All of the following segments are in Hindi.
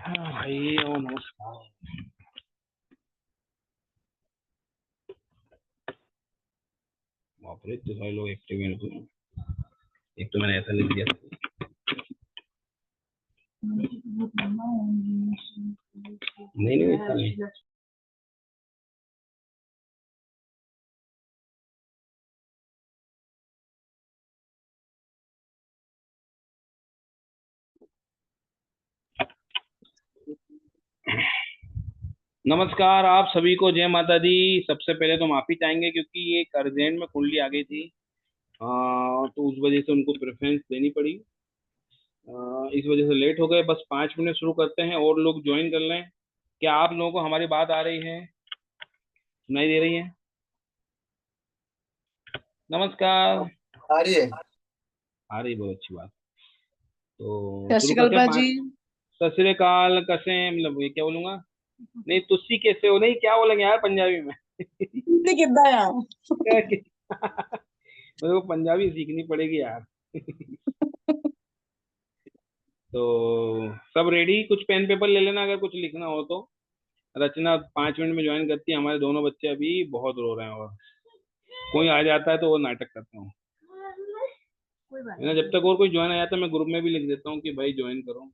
हाँ भाई, ओ नमस्कार। बाप रे, इतने सारे लोग एक्टिव हैं तो। एक तो मैंने ऐसा लिख दिया था। नहीं नहीं, ऐसा नहीं। नमस्कार आप सभी को, जय माता दी। सबसे पहले तो माफी चाहेंगे क्योंकि ये एक अर्जेंट में कुंडली आ गई थी। तो उस वजह से उनको प्रेफरेंस देनी पड़ी। इस वजह से लेट हो गए। बस 5 मिनट शुरू करते हैं और लोग ज्वाइन कर लें। क्या आप लोगों को हमारी बात आ रही है, सुनाई दे रही है? नमस्कार। आ रही है। आ रही, बहुत अच्छी बात। तो सत शुरू श्री अकाल करते हैं। बाजी। 5। सत श्री अकाल कैसे हैं, मतलब ये क्या बोलूंगा। नहीं, तुस्सी कैसे हो, नहीं क्या बोलेंगे यार पंजाबी में। हिंदी कितना है? मेरे को पंजाबी सीखनी पड़ेगी यार। तो सब रेडी? कुछ पेन पेपर ले लेना अगर कुछ लिखना हो तो। रचना 5 मिनट में ज्वाइन करती है। हमारे दोनों बच्चे अभी बहुत रो रहे हैं, और कोई आ जाता है तो वो नाटक करता हूँ। है ना, जब तक और कोई ज्वाइन आ जाता है मैं ग्रुप में भी लिख देता हूँ कि भाई ज्वाइन करो।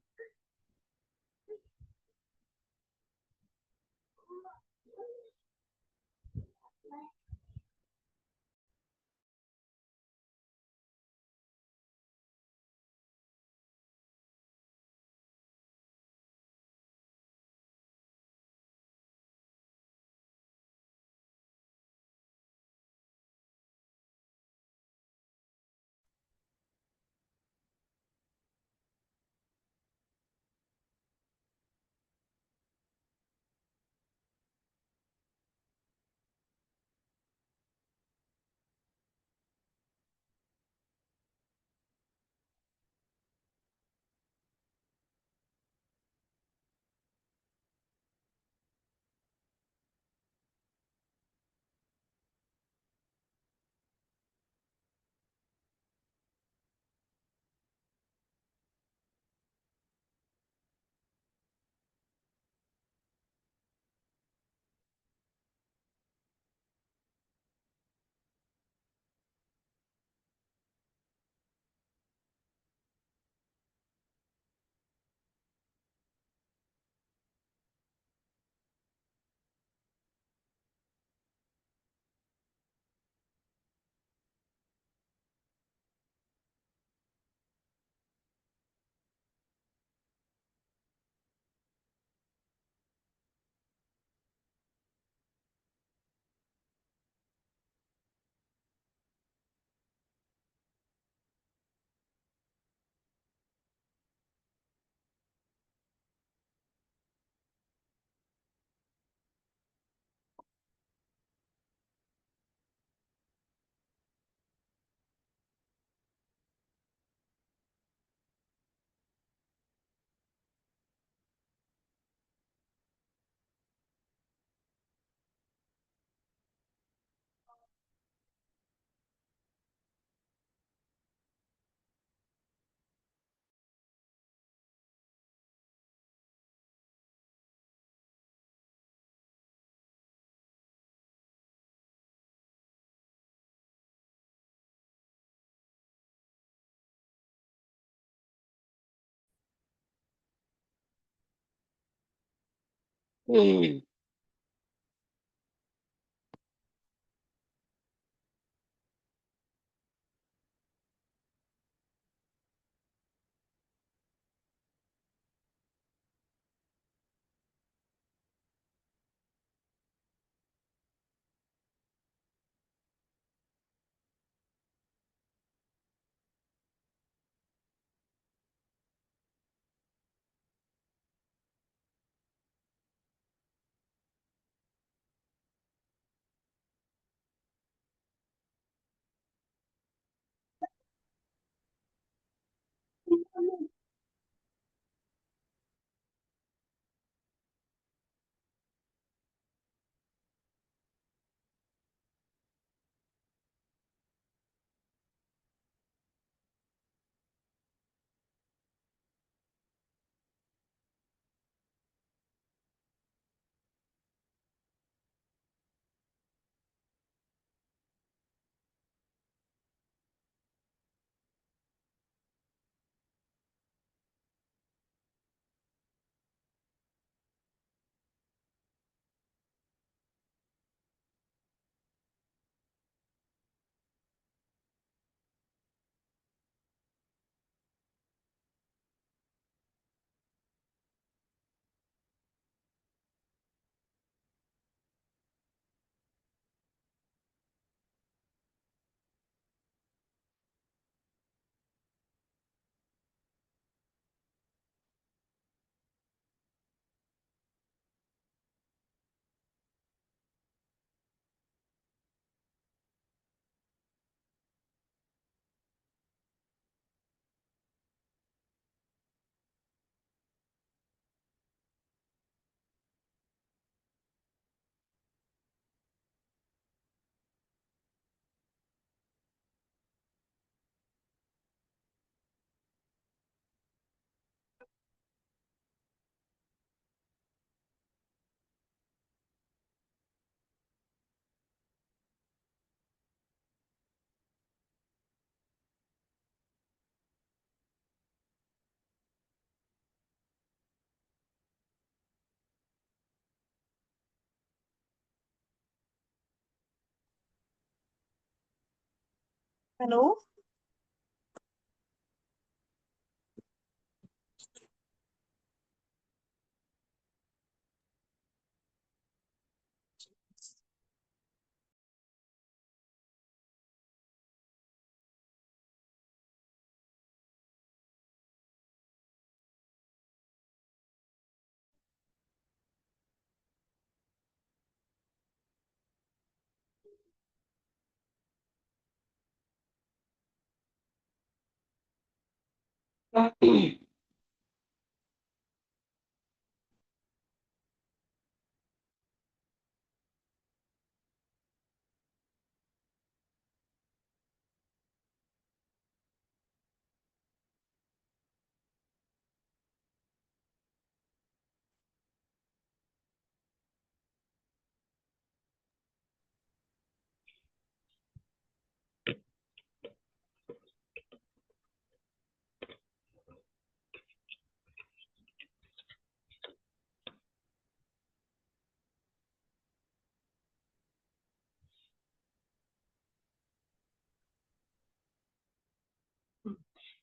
हेलो।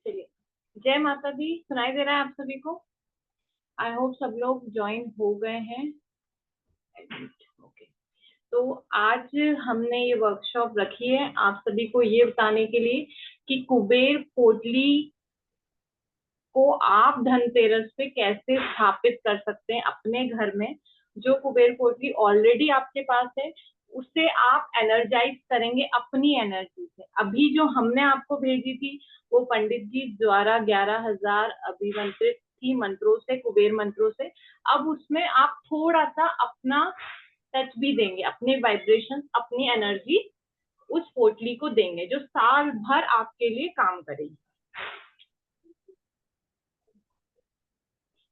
चलिए, जय माता दी। सुनाई दे रहा है आप सभी को? आई होप सब लोग ज्वाइन हो गए हैं। ओके, तो आज हमने ये वर्कशॉप रखी है आप सभी को ये बताने के लिए कि कुबेर पोटली को आप धनतेरस पे कैसे स्थापित कर सकते हैं अपने घर में। जो कुबेर पोटली ऑलरेडी आपके पास है उससे आप एनर्जाइज करेंगे अपनी एनर्जी से। अभी जो हमने आपको भेजी थी वो पंडित जी द्वारा 11,000 अभिमंत्रित थी मंत्रों से, कुबेर मंत्रों से। अब उसमें आप थोड़ा सा अपना टच भी देंगे, अपने वाइब्रेशन, अपनी एनर्जी उस पोटली को देंगे जो साल भर आपके लिए काम करेगी।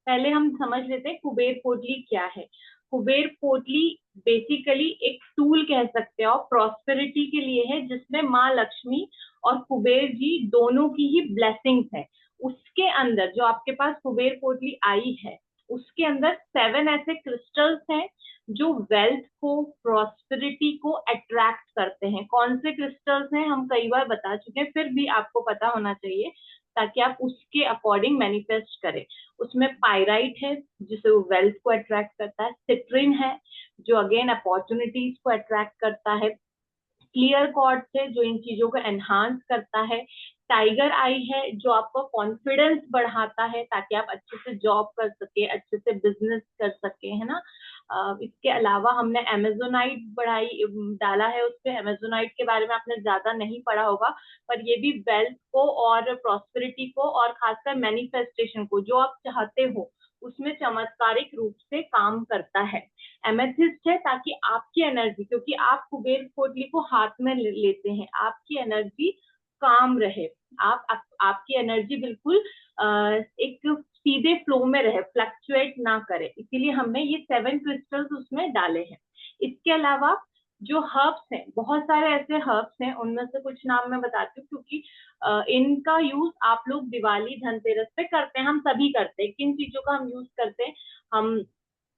पहले हम समझ लेते हैं कुबेर पोटली क्या है। कुबेर पोटली बेसिकली एक टूल कह सकते हो प्रॉस्पेरिटी के लिए है, जिसमें माँ लक्ष्मी और कुबेर जी दोनों की ही ब्लेसिंग्स है। उसके अंदर जो आपके पास कुबेर पोटली आई है उसके अंदर 7 ऐसे क्रिस्टल्स हैं जो वेल्थ को, प्रॉस्पेरिटी को अट्रैक्ट करते हैं। कौन से क्रिस्टल्स हैं हम कई बार बता चुके हैं, फिर भी आपको पता होना चाहिए ताकि आप उसके अकॉर्डिंग मैनिफेस्ट करें। उसमें पायराइट है जिसे वो वेल्थ को अट्रैक्ट करता है, सिट्रिन है जो अगेन अपॉर्चुनिटीज को अट्रैक्ट करता है, क्लियर कॉर्ड है जो इन चीजों को एनहांस करता है, टाइगर आई है जो आपका कॉन्फिडेंस बढ़ाता है ताकि आप अच्छे से जॉब कर सके, अच्छे से बिजनेस कर सके, है ना। इसके अलावा हमने अमेजोनाइट डाला है। उसपे अमेजोनाइट के बारे में आपने ज्यादा नहीं पढ़ा होगा, पर ये भी वेल्थ को और प्रॉस्पेरिटी को और खासकर मैनिफेस्टेशन को जो आप चाहते हो उसमें चमत्कारिक रूप से काम करता है। एमेथिस्ट है ताकि आपकी एनर्जी, क्योंकि आप कुबेर पोटली को हाथ में लेते हैं, आपकी एनर्जी काम रहे, आपकी एनर्जी बिल्कुल एक सीधे फ्लो में रहे, फ्लक्चुएट ना करे, इसीलिए हमने ये 7 क्रिस्टल्स उसमें डाले हैं। इसके अलावा जो हर्ब्स हैं, बहुत सारे ऐसे हर्ब्स हैं, उनमें से कुछ नाम मैं बताती हूँ क्योंकि इनका यूज आप लोग दिवाली, धनतेरस पे करते हैं, हम सभी करते हैं। किन चीजों का हम यूज करते हैं? हम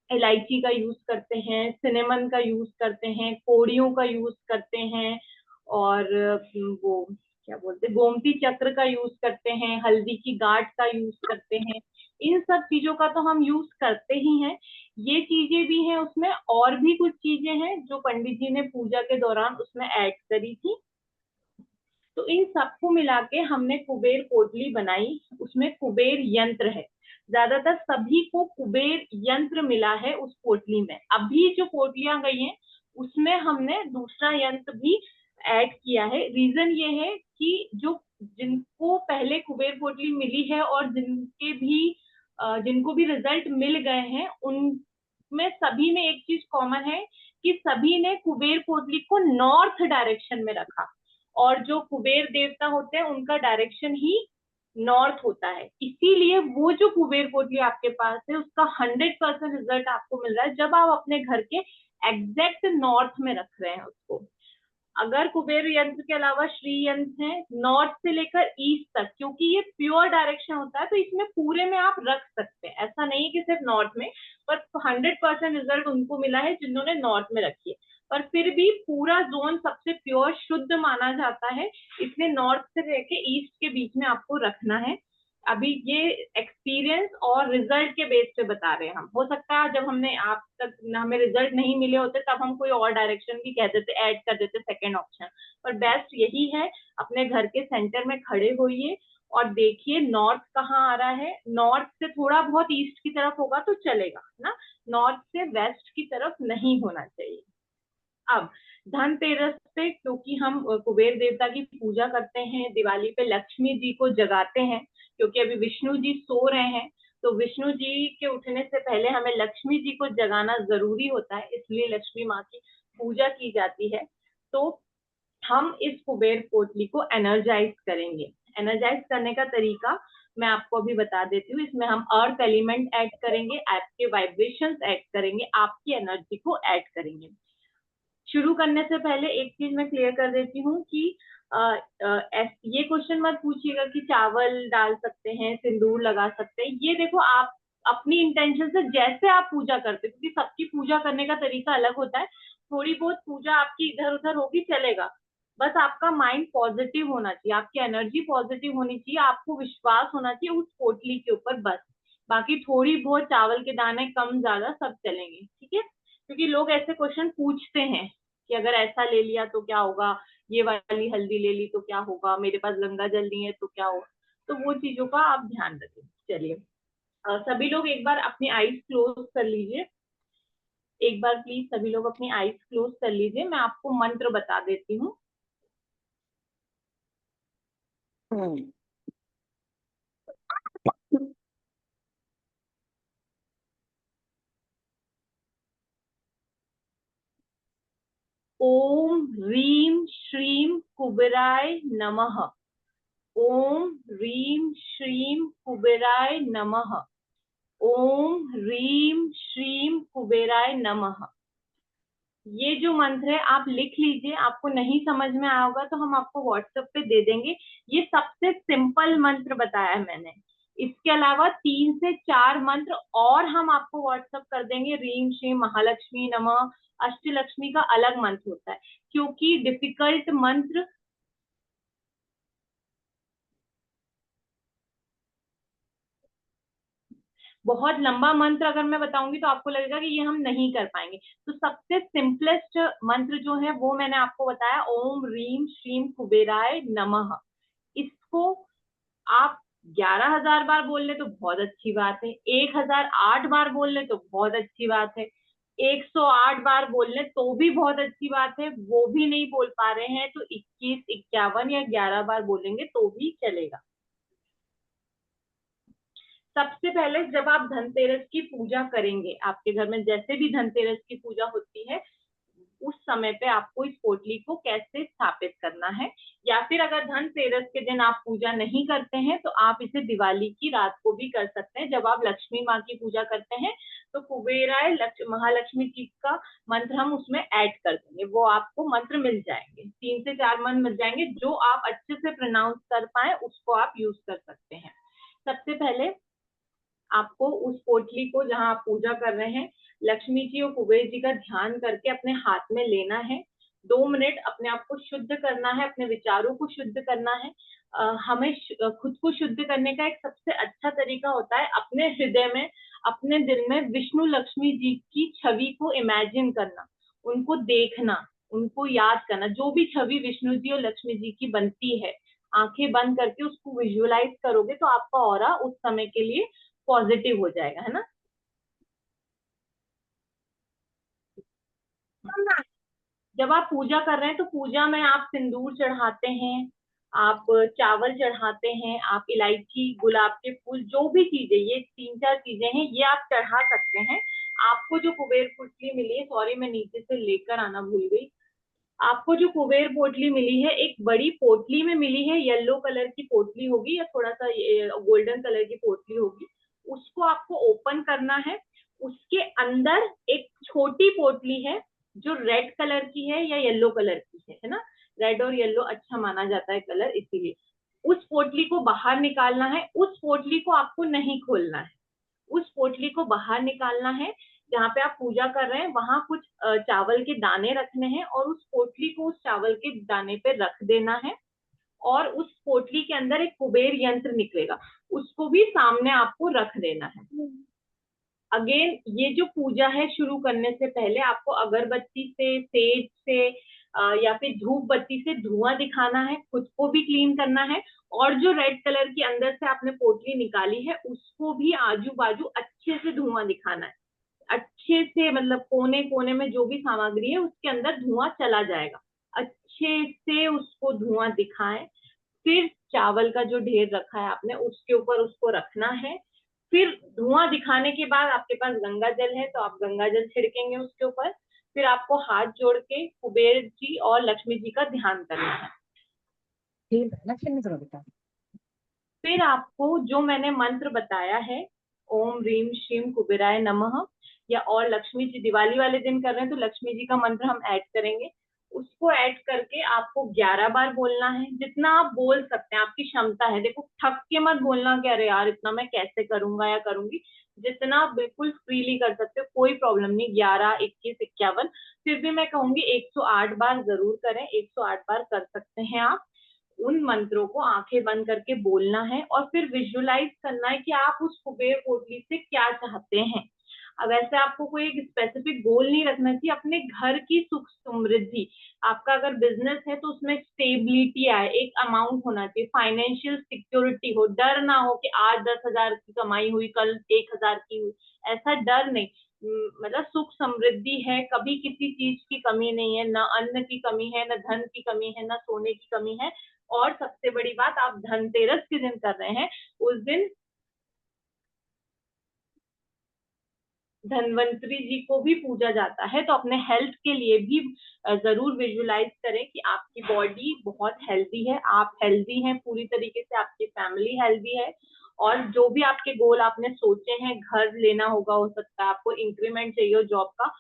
इलायची का यूज करते हैं, सिनेमन का यूज करते हैं, कोड़ियों का यूज करते हैं, और वो क्या बोलते हैं, गोमती चक्र का यूज करते हैं, हल्दी की गांठ का यूज करते हैं। इन सब चीजों का तो हम यूज करते ही हैं। ये चीजें भी हैं उसमें, और भी कुछ चीजें हैं जो पंडित जी ने पूजा के दौरान उसमें ऐड करी थी। तो इन सबको मिला के हमने कुबेर पोटली बनाई। उसमें कुबेर यंत्र है, ज्यादातर सभी को कुबेर यंत्र मिला है उस पोटली में। अभी जो पोटलियां गई हैं उसमें हमने दूसरा यंत्र भी ऐड किया है। रीजन ये है कि जो जिनको पहले कुबेर पोटली मिली है और जिनको भी रिजल्ट मिल गए हैं उनमें सभी में एक चीज कॉमन है कि सभी ने कुबेर पोटली को नॉर्थ डायरेक्शन में रखा, और जो कुबेर देवता होते हैं उनका डायरेक्शन ही नॉर्थ होता है। इसीलिए वो जो कुबेर पोटली आपके पास है उसका 100% रिजल्ट आपको मिल रहा है जब आप अपने घर के एग्जैक्ट नॉर्थ में रख रहे हैं उसको। अगर कुबेर यंत्र के अलावा श्री यंत्र है नॉर्थ से लेकर ईस्ट तक, क्योंकि ये प्योर डायरेक्शन होता है तो इसमें पूरे में आप रख सकते हैं, ऐसा नहीं है कि सिर्फ नॉर्थ में, पर 100% रिजल्ट उनको मिला है जिन्होंने नॉर्थ में रखी है। पर फिर भी पूरा जोन सबसे प्योर शुद्ध माना जाता है, इसलिए नॉर्थ से लेके ईस्ट के बीच में आपको रखना है। अभी ये एक्सपीरियंस और रिजल्ट के बेस पे बता रहे हैं हम। हो सकता है जब हमने आप तक हमें रिजल्ट नहीं मिले होते तब हम कोई और डायरेक्शन भी कह देते, ऐड कर देते सेकेंड ऑप्शन, पर बेस्ट यही है। अपने घर के सेंटर में खड़े होइए और देखिए नॉर्थ कहाँ आ रहा है। नॉर्थ से थोड़ा बहुत ईस्ट की तरफ होगा तो चलेगा ना, नॉर्थ से वेस्ट की तरफ नहीं होना चाहिए। अब धनतेरस पे क्योंकि हम कुबेर देवता की पूजा करते हैं, दिवाली पे लक्ष्मी जी को जगाते हैं, क्योंकि अभी विष्णु जी सो रहे हैं, तो विष्णु जी के उठने से पहले हमें लक्ष्मी जी को जगाना जरूरी होता है, इसलिए लक्ष्मी माँ की पूजा की जाती है। तो हम इस कुबेर पोटली को एनर्जाइज करेंगे। एनर्जाइज करने का तरीका मैं आपको अभी बता देती हूँ। इसमें हम अर्थ एलिमेंट ऐड करेंगे, आपके वाइब्रेशंस ऐड करेंगे, आपकी एनर्जी को ऐड करेंगे। शुरू करने से पहले एक चीज मैं क्लियर कर देती हूँ कि ये क्वेश्चन मत पूछिएगा कि चावल डाल सकते हैं, सिंदूर लगा सकते हैं। ये देखो आप अपनी इंटेंशन से जैसे आप पूजा करते हैं, क्योंकि सबकी पूजा करने का तरीका अलग होता है। थोड़ी बहुत पूजा आपकी इधर उधर होगी, चलेगा, बस आपका माइंड पॉजिटिव होना चाहिए, आपकी एनर्जी पॉजिटिव होनी चाहिए, आपको विश्वास होना चाहिए उस पोटली के ऊपर बस। बाकी थोड़ी बहुत चावल के दाने कम ज्यादा सब चलेंगे, ठीक है। क्योंकि लोग ऐसे क्वेश्चन पूछते हैं कि अगर ऐसा ले लिया तो क्या होगा, ये वाली हल्दी ले ली तो क्या होगा, मेरे पास गंगा जल नहीं है तो क्या होगा, तो वो चीजों का आप ध्यान रखें। चलिए सभी लोग एक बार अपनी आईज क्लोज कर लीजिए। एक बार प्लीज सभी लोग अपनी आईज क्लोज कर लीजिए, मैं आपको मंत्र बता देती हूँ। ओम ह्रीम श्रीम कुबेराय नमः। ओम ह्रीम श्रीम कुबेराय नमः। ओम ह्रीम श्रीम कुबेराय नमः। ये जो मंत्र है आप लिख लीजिए। आपको नहीं समझ में आया होगा तो हम आपको व्हाट्सएप पे दे देंगे। ये सबसे सिंपल मंत्र बताया है मैंने। इसके अलावा 3 से 4 मंत्र और हम आपको व्हाट्सएप कर देंगे। रीम श्रीम महालक्ष्मी नमः, अष्टलक्ष्मी का अलग मंत्र होता है, क्योंकि डिफिकल्ट मंत्र बहुत लंबा मंत्र अगर मैं बताऊंगी तो आपको लगेगा कि ये हम नहीं कर पाएंगे। तो सबसे सिंपलेस्ट मंत्र जो है वो मैंने आपको बताया, ओम रीम श्रीम कुबेराय नमः। इसको आप 11,000 बार बोल ले तो बहुत अच्छी बात है, 1008 बार बोल ले तो बहुत अच्छी बात है, 108 बार बोल ले तो भी बहुत अच्छी बात है। वो भी नहीं बोल पा रहे हैं तो 21, 51 या 11 बार बोलेंगे तो भी चलेगा। सबसे पहले जब आप धनतेरस की पूजा करेंगे, आपके घर में जैसे भी धनतेरस की पूजा होती है, उस समय पे आपको इस पोटली को कैसे स्थापित करना है, या फिर अगर धनतेरस के दिन आप पूजा नहीं करते हैं तो आप इसे दिवाली की रात को भी कर सकते हैं। जब आप लक्ष्मी माँ की पूजा करते हैं तो कुबेराय महालक्ष्मी जी का मंत्र हम उसमें ऐड कर देंगे, वो आपको मंत्र मिल जाएंगे। 3 से 4 मंत्र मिल जाएंगे, जो आप अच्छे से प्रोनाउंस कर पाए उसको आप यूज कर सकते हैं। सबसे पहले आपको उस पोटली को जहां आप पूजा कर रहे हैं, लक्ष्मी जी और कुबेर जी का ध्यान करके अपने हाथ में लेना है। 2 मिनट अपने आप को शुद्ध करना है, अपने विचारों को शुद्ध करना है। हमें खुद को शुद्ध करने का एक सबसे अच्छा तरीका होता है अपने हृदय में, अपने दिल में विष्णु लक्ष्मी जी की छवि को इमेजिन करना, उनको देखना, उनको याद करना। जो भी छवि विष्णु जी और लक्ष्मी जी की बनती है, आंखें बंद करके उसको विजुअलाइज करोगे तो आपका ऑरा उस समय के लिए पॉजिटिव हो जाएगा, है ना। जब आप पूजा कर रहे हैं तो पूजा में आप सिंदूर चढ़ाते हैं, आप चावल चढ़ाते हैं, आप इलायची, गुलाब के फूल, जो भी चीजें, ये 3-4 चीजें हैं, ये आप चढ़ा सकते हैं। आपको जो कुबेर पोटली मिली है, सॉरी मैं नीचे से लेकर आना भूल गई, आपको जो कुबेर पोटली मिली है एक बड़ी पोटली में मिली है। येलो कलर की पोटली होगी या थोड़ा सा गोल्डन कलर की पोटली होगी, उसको आपको ओपन करना है। उसके अंदर एक छोटी पोटली है जो रेड कलर की है या येलो कलर की है ना। रेड और येलो अच्छा माना जाता है कलर, इसीलिए उस पोटली को बाहर निकालना है। उस पोटली को आपको नहीं खोलना है, उस पोटली को बाहर निकालना है। जहाँ पे आप पूजा कर रहे हैं वहां कुछ चावल के दाने रखने हैं और उस पोटली को उस चावल के दाने पे रख देना है, और उस पोटली के अंदर एक कुबेर यंत्र निकलेगा, उसको भी सामने आपको रख देना है। अगेन ये जो पूजा है शुरू करने से पहले आपको अगरबत्ती से, सेज से या फिर धूप बत्ती से धुआं दिखाना है, खुद को भी क्लीन करना है, और जो रेड कलर की अंदर से आपने पोटली निकाली है उसको भी आजू बाजू अच्छे से धुआं दिखाना है, अच्छे से, मतलब कोने कोने में जो भी सामग्री है उसके अंदर धुआं चला जाएगा, अच्छे से उसको धुआं दिखाएं। फिर चावल का जो ढेर रखा है आपने उसके ऊपर उसको रखना है। फिर धुआं दिखाने के बाद आपके पास गंगा जल है तो आप गंगा जल छिड़केंगे उसके ऊपर। फिर आपको हाथ जोड़ के कुबेर जी और लक्ष्मी जी का ध्यान करना है। फिर आपको जो मैंने मंत्र बताया है, ओम ह्रीम श्रीम कुबेराय नमः, या और लक्ष्मी जी दिवाली वाले दिन कर रहे हैं तो लक्ष्मी जी का मंत्र हम ऐड करेंगे, उसको ऐड करके आपको 11 बार बोलना है, जितना आप बोल सकते हैं, आपकी क्षमता है। देखो थक के मत बोलना कि अरे यार इतना मैं कैसे करूंगा या करूंगी, जितना आप बिल्कुल फ्रीली कर सकते हो, कोई प्रॉब्लम नहीं। 11, 21, 51, फिर भी मैं कहूंगी 108 बार जरूर करें, 108 बार कर सकते हैं आप। उन मंत्रों को आंखें बंद करके बोलना है और फिर विजुलाइज करना है कि आप उस कुबेर पोटली से क्या चाहते हैं। अब ऐसे आपको कोई एक स्पेसिफिक गोल नहीं रखना चाहिए, अपने घर की सुख समृद्धि, आपका अगर बिजनेस है तो उसमें स्टेबिलिटी आए, एक अमाउंट होना चाहिए, फाइनेंशियल सिक्योरिटी हो, डर ना हो कि आज 10,000 की कमाई हुई कल 1,000 की हुई, ऐसा डर नहीं। मतलब सुख समृद्धि है, कभी किसी चीज की कमी नहीं है, ना अन्न की कमी है, ना धन की कमी है, ना सोने की कमी है। और सबसे बड़ी बात, आप धनतेरस के दिन कर रहे हैं, उस दिन धनवंतरी जी को भी पूजा जाता है, तो अपने हेल्थ के लिए भी जरूर विजुलाइज करें कि आपकी बॉडी बहुत हेल्दी है, आप हेल्दी हैं पूरी तरीके से, आपकी फैमिली हेल्दी है, और जो भी आपके गोल आपने सोचे हैं, घर लेना होगा, हो सकता है आपको इंक्रीमेंट चाहिए हो जॉब का,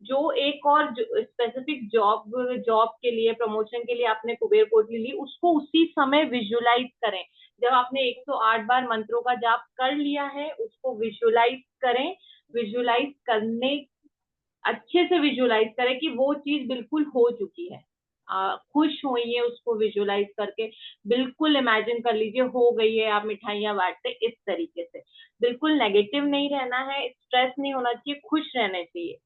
जो एक और स्पेसिफिक जॉब के लिए, प्रमोशन के लिए आपने कुबेर पोटली ली, उसको उसी समय विजुलाइज करें। जब आपने 108 बार मंत्रों का जाप कर लिया है उसको विजुलाइज करें। विजुलाइज करने, अच्छे से विजुलाइज करें कि वो चीज बिल्कुल हो चुकी है। खुश होइए उसको विजुलाइज करके, बिल्कुल इमेजिन कर लीजिए हो गई है, आप मिठाइयां बांटते, इस तरीके से। बिल्कुल नेगेटिव नहीं रहना है, स्ट्रेस नहीं होना चाहिए, खुश रहना चाहिए।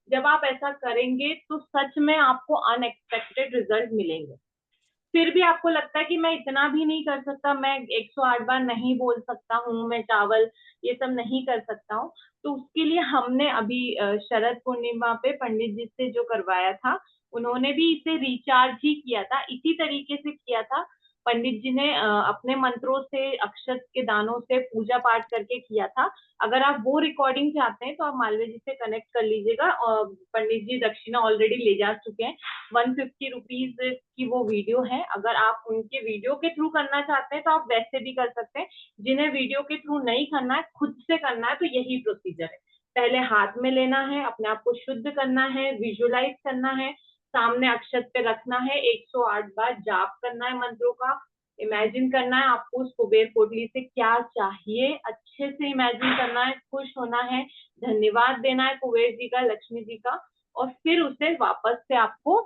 जब आप ऐसा करेंगे तो सच में आपको अनएक्सपेक्टेड रिजल्ट मिलेंगे। फिर भी आपको लगता है कि मैं इतना भी नहीं कर सकता, मैं 108 बार नहीं बोल सकता हूँ, मैं चावल ये सब नहीं कर सकता हूँ, तो उसके लिए हमने अभी शरद पूर्णिमा पे पंडित जी से जो करवाया था, उन्होंने भी इसे रिचार्ज ही किया था, इसी तरीके से किया था। पंडित जी ने अपने मंत्रों से, अक्षत के दानों से पूजा पाठ करके किया था। अगर आप वो रिकॉर्डिंग चाहते हैं तो आप मालवीय जी से कनेक्ट कर लीजिएगा, और पंडित जी दक्षिणा ऑलरेडी ले जा चुके हैं। 150 रुपीज की वो वीडियो है, अगर आप उनके वीडियो के थ्रू करना चाहते हैं तो आप वैसे भी कर सकते हैं। जिन्हें वीडियो के थ्रू नहीं करना है, खुद से करना है, तो यही प्रोसीजर है। पहले हाथ में लेना है, अपने आप को शुद्ध करना है, विजुलाइज करना है, सामने अक्षत पे रखना है, 108 बार जाप करना है मंत्रों का, इमेजिन करना है आपको उस कुबेर पोटली से क्या चाहिए, अच्छे से इमेजिन करना है, खुश होना है, धन्यवाद देना है कुबेर जी का, लक्ष्मी जी का, और फिर उसे वापस से आपको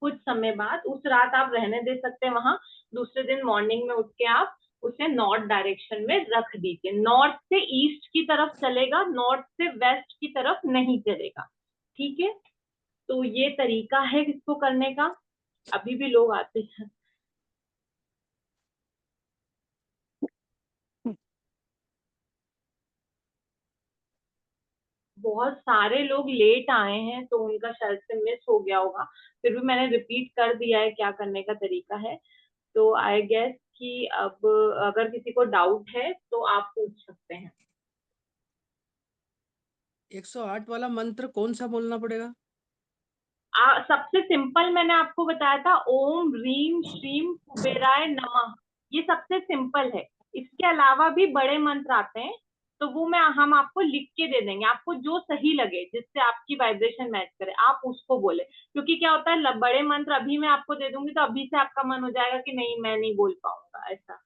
कुछ समय बाद, उस रात आप रहने दे सकते हैं वहां, दूसरे दिन मॉर्निंग में उठ के आप उसे नॉर्थ डायरेक्शन में रख दीजिए। नॉर्थ से ईस्ट की तरफ चलेगा, नॉर्थ से वेस्ट की तरफ नहीं चलेगा, ठीक है। तो ये तरीका है इसको करने का। अभी भी लोग आते हैं, बहुत सारे लोग लेट आए हैं तो उनका शायद से मिस हो गया होगा, फिर भी मैंने रिपीट कर दिया है क्या करने का तरीका है। तो आई गेस कि अब अगर किसी को डाउट है तो आप पूछ सकते हैं। 108 वाला मंत्र कौन सा बोलना पड़ेगा? सबसे सिंपल मैंने आपको बताया था, ओम ह्रीम श्रीम कुबेराय नमः, ये सबसे सिंपल है। इसके अलावा भी बड़े मंत्र आते हैं, तो वो हम आपको लिख के दे देंगे, आपको जो सही लगे, जिससे आपकी वाइब्रेशन मैच करे आप उसको बोले। क्योंकि क्या होता है, बड़े मंत्र अभी मैं आपको दे दूंगी तो अभी से आपका मन हो जाएगा कि नहीं मैं नहीं बोल पाऊंगा, ऐसा।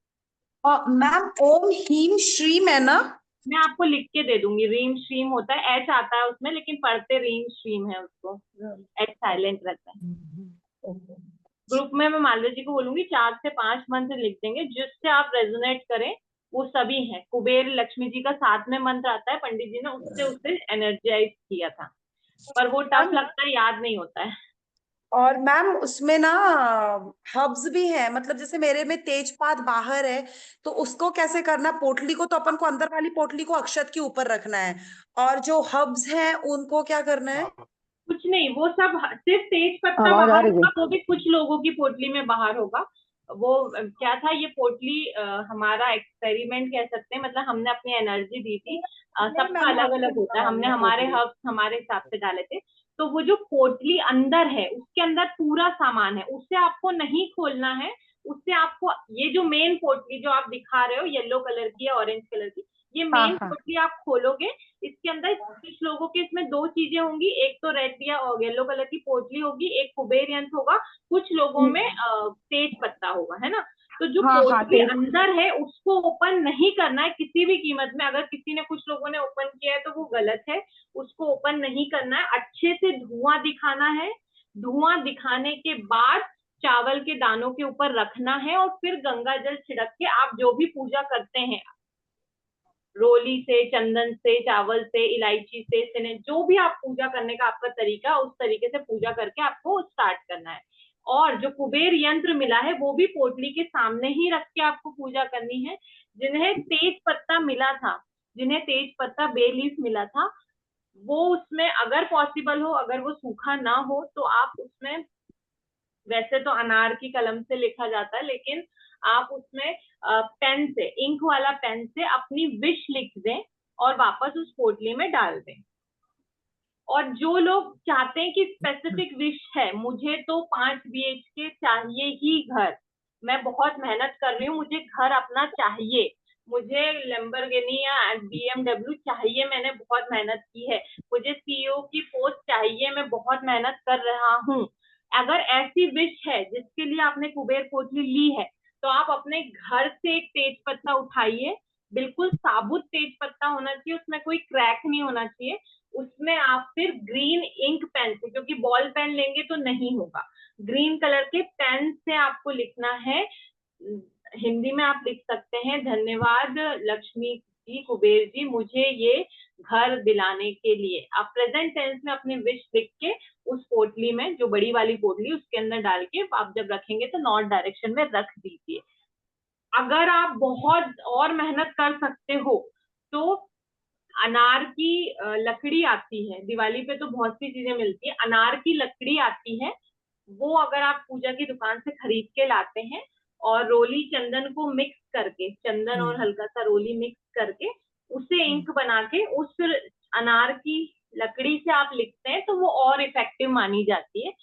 मैम ओम हीम श्रीम है ना? मैं आपको लिख के दे दूंगी। रीम श्रीम होता है, एच आता है उसमें, लेकिन पढ़ते रीम श्रीम है उसको, एच साइलेंट रहता है। ग्रुप में मैं मालवीय जी को बोलूंगी 4 से 5 मंत्र लिख देंगे जिससे आप रेजोनेट करें। वो सभी हैं। कुबेर लक्ष्मी जी का 7वें मंत्र आता है, पंडित जी ने उससे उसे एनर्जाइज किया था, पर वो टफ लगता है, याद नहीं होता है। और मैम उसमें ना हब्स भी है, मतलब जैसे मेरे में तेजपात बाहर है, तो उसको कैसे करना? पोटली को तो अपन को, अंदर वाली पोटली को अक्षत के ऊपर रखना है, और जो हब्स हैं उनको क्या करना है? कुछ नहीं, वो सब सिर्फ तेज पत्ता आवाज आ बाहर रही है? होगा, वो भी कुछ लोगों की पोटली में बाहर होगा। वो क्या था, ये पोटली हमारा एक्सपेरिमेंट कह सकते हैं, मतलब हमने अपनी एनर्जी दी थी। सबका अलग अलग होता है, हमने हमारे हर्ब्स हमारे हिसाब से डाले थे। तो वो जो पोटली अंदर है, उसके अंदर पूरा सामान है, उससे आपको नहीं खोलना है। उससे आपको ये जो मेन पोटली जो आप दिखा रहे हो, येलो कलर की या ऑरेंज कलर की, ये मेन पोटली आप खोलोगे। इसके अंदर कुछ लोगों के इसमें 2 चीजें होंगी, एक तो रेड या येलो कलर की पोटली होगी, एक कुबेर यंत्र होगा, कुछ लोगों में तेज पत्ता होगा, है ना। तो जो पोटली अंदर है उसको ओपन नहीं करना है किसी भी कीमत में। अगर किसी ने, कुछ लोगों ने ओपन किया है तो वो गलत है, उसको ओपन नहीं करना है। अच्छे से धुआं दिखाना है, धुआं दिखाने के बाद चावल के दानों के ऊपर रखना है, और फिर गंगा जल छिड़क के आप जो भी पूजा करते हैं, रोली से, चंदन से, चावल से, इलायची से, सिने, जो भी आप पूजा करने का आपका तरीका, उस तरीके से पूजा करके आपको स्टार्ट करना है। और जो कुबेर यंत्र मिला है वो भी पोटली के सामने ही रख के आपको पूजा करनी है। जिन्हें तेज पत्ता मिला था, जिन्हें तेज पत्ता बे लीफ मिला था, वो उसमें अगर पॉसिबल हो, अगर वो सूखा ना हो तो आप उसमें, वैसे तो अनार की कलम से लिखा जाता है, लेकिन आप उसमें पेन से, इंक वाला पेन से अपनी विश लिख दें और वापस उस पोटली में डाल दें। और जो लोग चाहते हैं कि स्पेसिफिक विश है, मुझे तो 5 BHK चाहिए ही घर, मैं बहुत मेहनत कर रही हूँ, मुझे घर अपना चाहिए, मुझे लैम्बोर्गिनी या BMW चाहिए, मैंने बहुत मेहनत की है, मुझे CEO की पोस्ट चाहिए, मैं बहुत मेहनत कर रहा हूँ। अगर ऐसी विश है जिसके लिए आपने कुबेर पोटली ली है, तो आप अपने घर से एक तेज पत्ता उठाइए, बिल्कुल साबुत तेज पत्ता होना चाहिए, उसमें कोई क्रैक नहीं होना चाहिए। उसमें आप फिर ग्रीन इंक पेन से, क्योंकि बॉल पेन लेंगे तो नहीं होगा, ग्रीन कलर के पेन से आपको लिखना है। हिंदी में आप लिख सकते हैं, धन्यवाद लक्ष्मी जी, कुबेर जी, मुझे ये घर दिलाने के लिए। आप प्रेजेंट टेंस में अपनी विश लिख के उस पोटली में, जो बड़ी वाली पोटली, उसके अंदर डाल के आप जब रखेंगे तो नॉर्थ डायरेक्शन में रख दीजिए। अगर आप बहुत और मेहनत कर सकते हो तो अनार की लकड़ी आती है, दिवाली पे तो बहुत सी चीजें मिलती है, अनार की लकड़ी आती है, वो अगर आप पूजा की दुकान से खरीद के लाते हैं और रोली चंदन को मिक्स करके, चंदन और हल्का सा रोली मिक्स करके उसे इंक बना के उस अनार की लकड़ी से आप लिखते हैं, तो वो और इफेक्टिव मानी जाती है।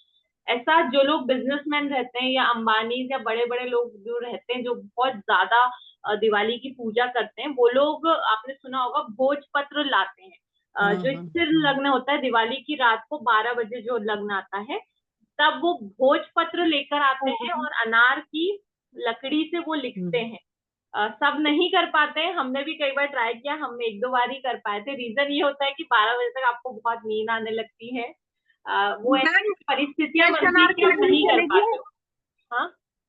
ऐसा जो लोग बिजनेसमैन रहते हैं या अंबानी या बड़े बड़े लोग जो रहते हैं, जो बहुत ज्यादा दिवाली की पूजा करते हैं, वो लोग, आपने सुना होगा, भोजपत्र लाते हैं। जो स्थिर लग्न होता है दिवाली की रात को 12 बजे जो लग्न आता है, तब वो भोजपत्र लेकर आते हैं और अनार की लकड़ी से वो लिखते हैं। सब नहीं कर पाते हैं, हमने भी कई बार ट्राई किया, हम 1-2 बार ही कर पाए थे। रीजन ये होता है कि 12 बजे तक आपको बहुत नींद आने लगती है, वो ऐसी परिस्थितियां बनती है कि आप नहीं कर पाते हो। हाँ,